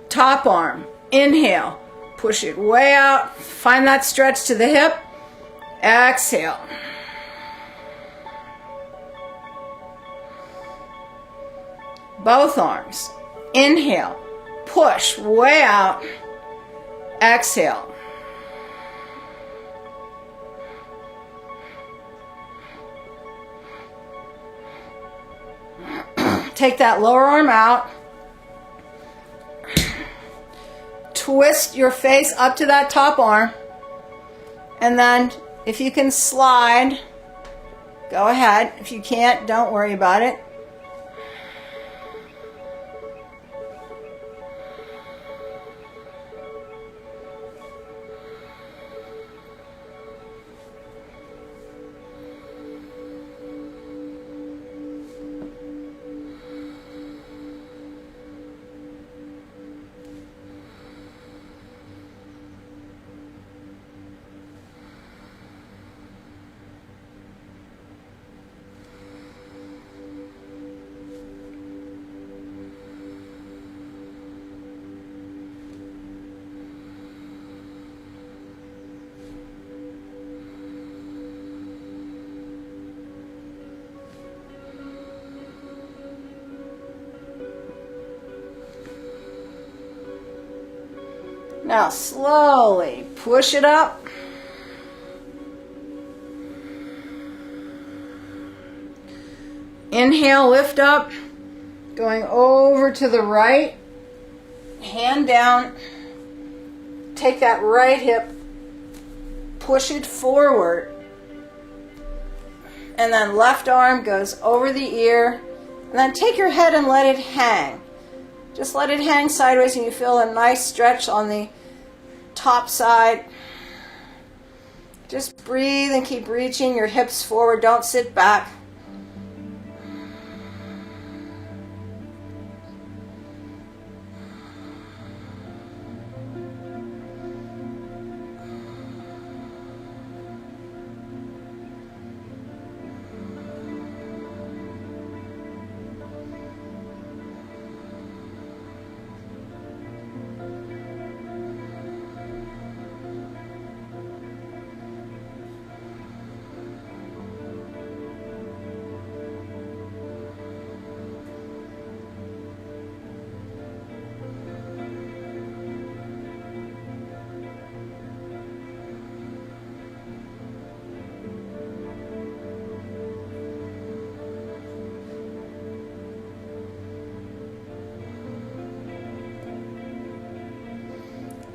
Top arm. Inhale. Push it way out. Find that stretch to the hip. Exhale. Both arms. Inhale. Push way out. Exhale. Take that lower arm out. Twist your face up to that top arm, and then if you can slide, go ahead. If you can't, don't worry about it. Now slowly push it up. Inhale, lift up, going over to the right, hand down, take that right hip, push it forward, and then left arm goes over the ear, and then take your head and let it hang. Just let it hang sideways and you feel a nice stretch on the top side. Just breathe and keep reaching your hips forward, don't sit back.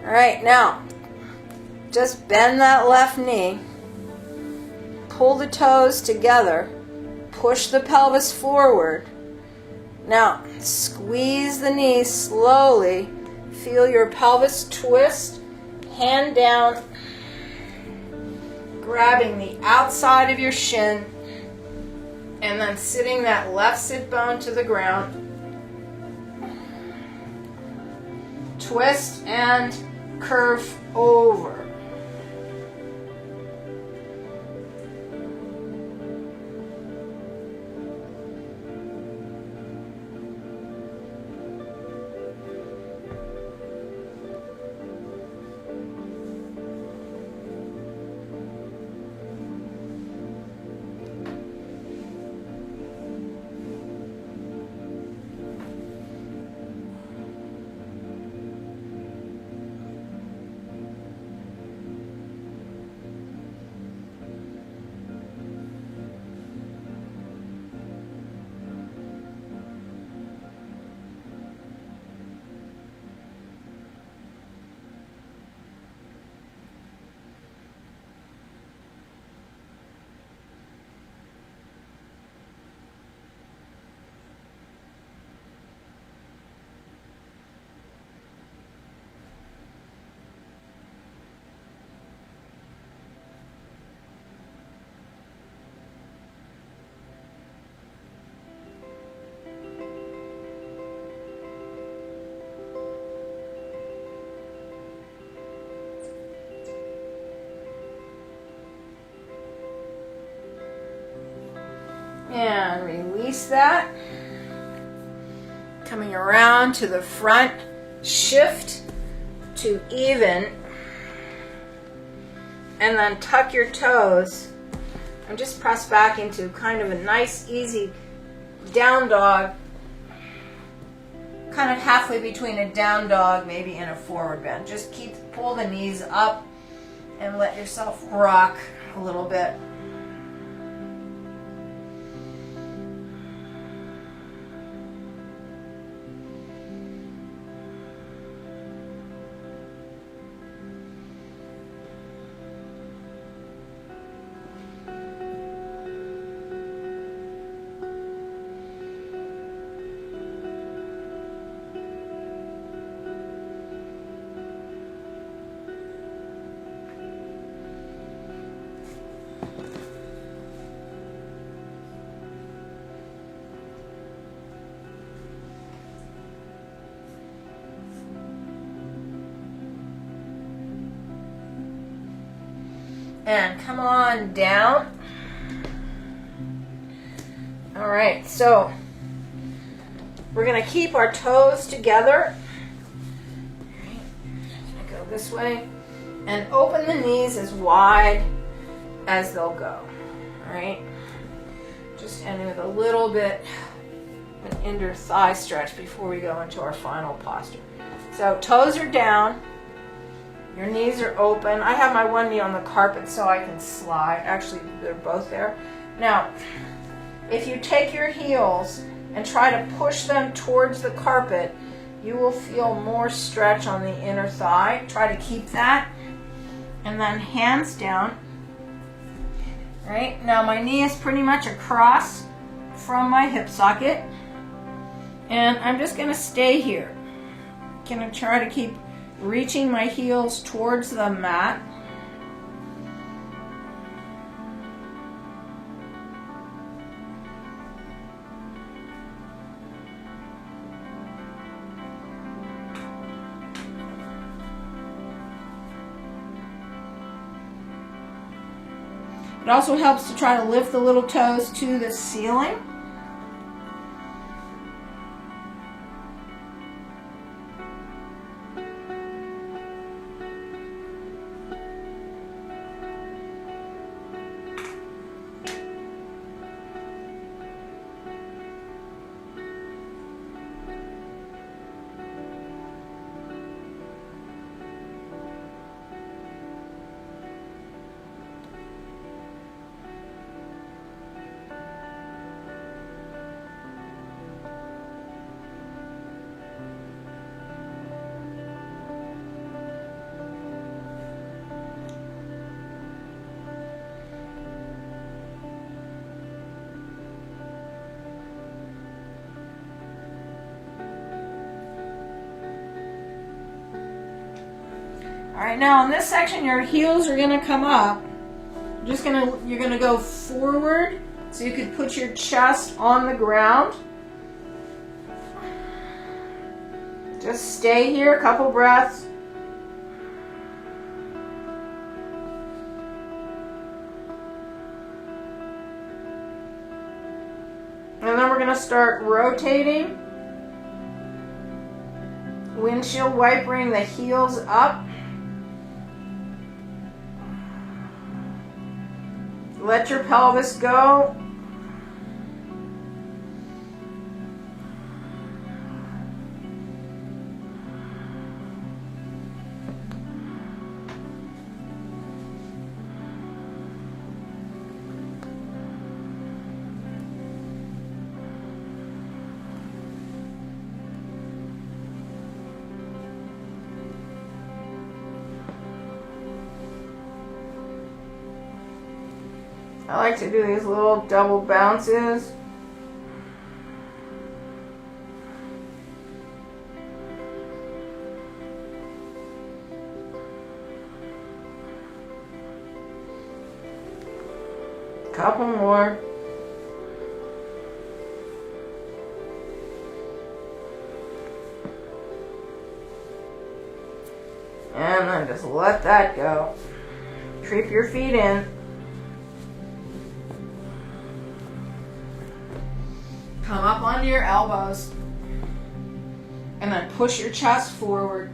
All right, now just bend that left knee, pull the toes together, push the pelvis forward. Now squeeze the knees slowly, feel your pelvis twist, hand down, grabbing the outside of your shin, and then sitting that left sit bone to the ground. Twist and curve over. And release that. Coming around to the front, shift to even, and then tuck your toes and just press back into kind of a nice, easy down dog, kind of halfway between a down dog maybe and a forward bend. Just pull the knees up and let yourself rock a little bit. And come on down. All right, so we're going to keep our toes together. All right, I'm going to go this way and open the knees as wide as they'll go. All right, just ending with a little bit of an inner thigh stretch before we go into our final posture. So toes are down. Your knees are open. I have my one knee on the carpet so I can slide. Actually, they're both there. Now, if you take your heels and try to push them towards the carpet, you will feel more stretch on the inner thigh. Try to keep that. And then hands down. Right? Now my knee is pretty much across from my hip socket. And I'm just going to stay here. Going to try to keep reaching my heels towards the mat. It also helps to try to lift the little toes to the ceiling. All right, now in this section, your heels are gonna come up. You're gonna go forward, so you could put your chest on the ground. Just stay here, a couple breaths. And then we're gonna start rotating. Windshield wipering the heels up. Let your pelvis go. I like to do these little double bounces. Couple more. And then just let that go. Creep your feet in. Come up onto your elbows. And then push your chest forward.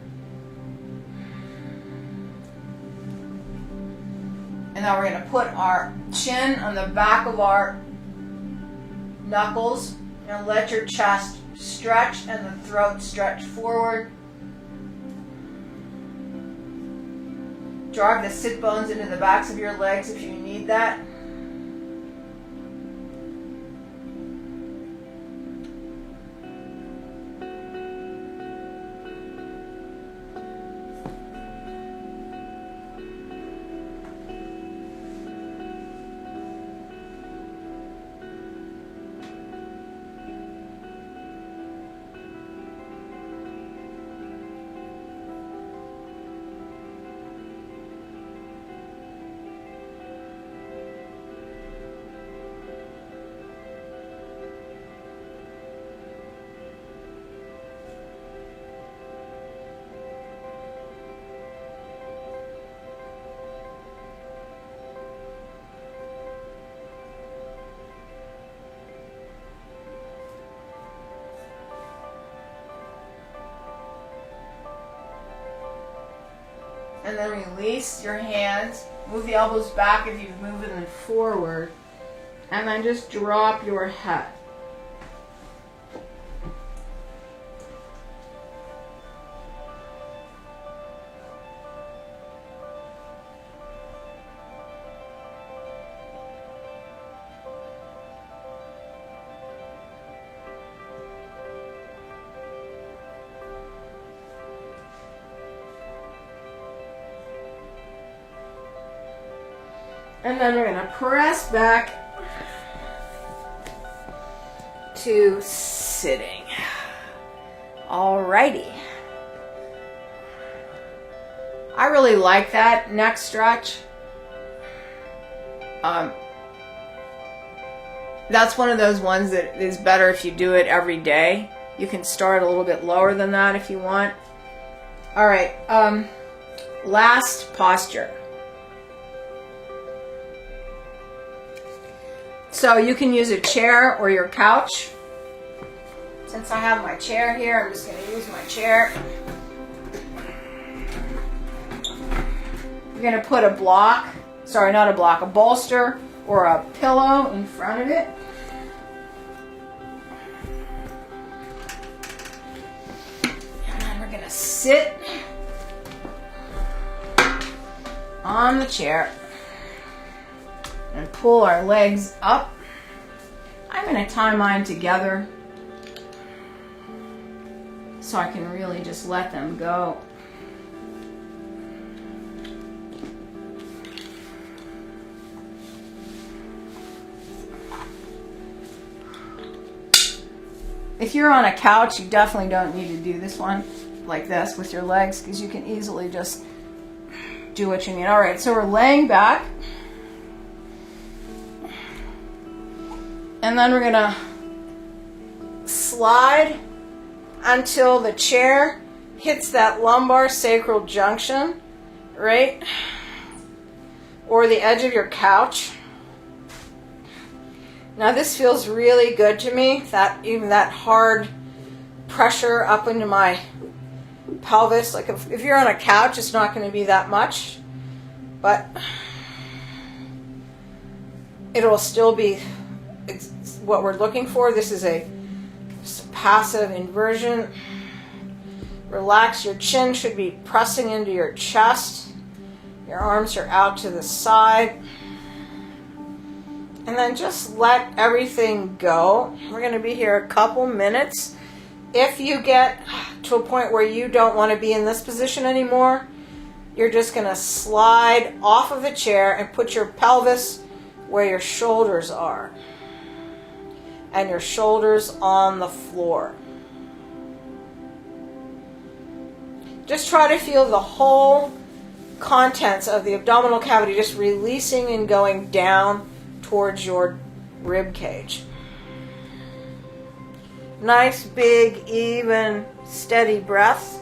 And now we're going to put our chin on the back of our knuckles and let your chest stretch and the throat stretch forward. Drive the sit bones into the backs of your legs if you need that. And then release your hands. Move the elbows back if you've moved them forward. And then just drop your head. And then we're going to press back to sitting. Alrighty. I really like that neck stretch. That's one of those ones that is better if you do it every day. You can start a little bit lower than that if you want. Alright, last posture. So you can use a chair or your couch. Since I have my chair here, I'm just going to use my chair. You're going to put a block, sorry, not a block, a bolster or a pillow in front of it. And then we're going to sit on the chair and pull our legs up. I'm going to tie mine together so I can really just let them go. If you're on a couch, you definitely don't need to do this one like this with your legs, because you can easily just do what you need. All right, so we're laying back. And then we're going to slide until the chair hits that lumbar sacral junction, right? Or the edge of your couch. Now this feels really good to me, that even that hard pressure up into my pelvis. Like if you're on a couch, it's not going to be that much, but it'll still be what we're looking for. This is a passive inversion. Relax, your chin should be pressing into your chest. Your arms are out to the side. And then just let everything go. We're going to be here a couple minutes. If you get to a point where you don't want to be in this position anymore, you're just going to slide off of the chair and put your pelvis where your shoulders are. And your shoulders on the floor. Just try to feel the whole contents of the abdominal cavity just releasing and going down towards your rib cage. Nice, big, even, steady breath.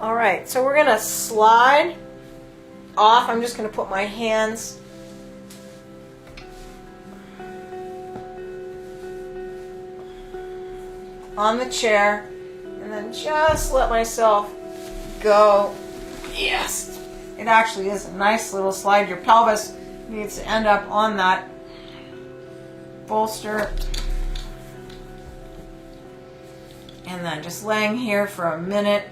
All right, so we're gonna slide off. I'm just gonna put my hands on the chair and then just let myself go. Yes, it actually is a nice little slide. Your pelvis needs to end up on that bolster. And then just laying here for a minute.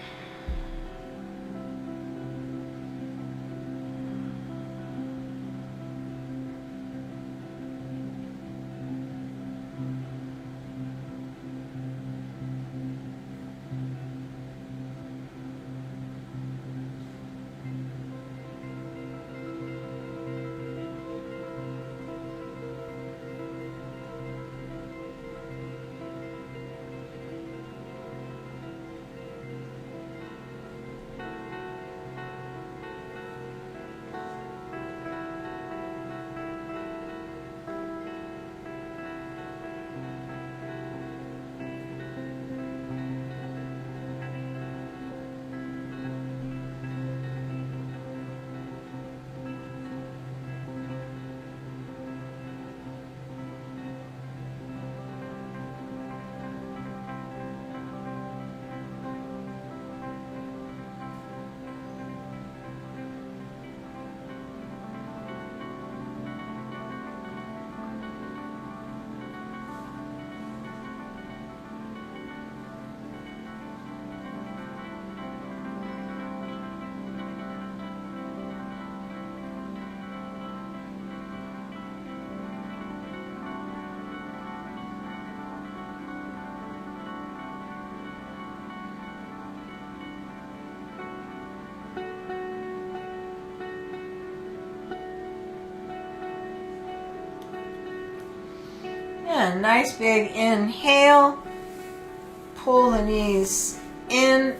And nice big inhale. Pull the knees in.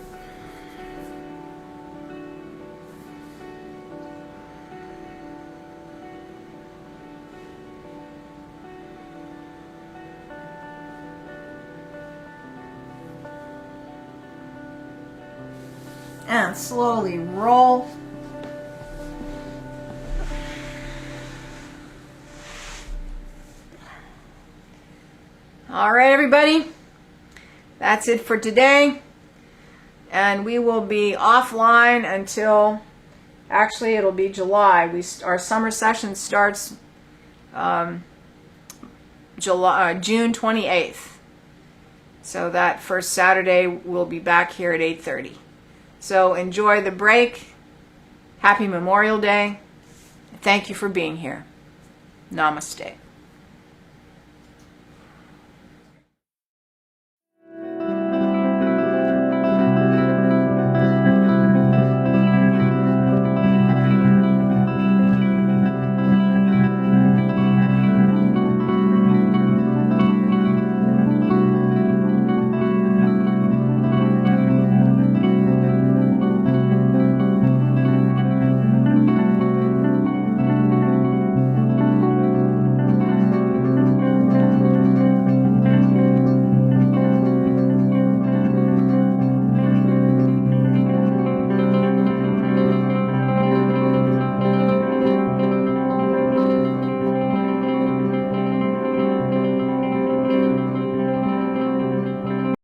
And slowly roll. All right, everybody, that's it for today. And we will be offline until, actually, it'll be July. Our summer session starts June 28th. So that first Saturday, we'll be back here at 8:30. So enjoy the break. Happy Memorial Day. Thank you for being here. Namaste.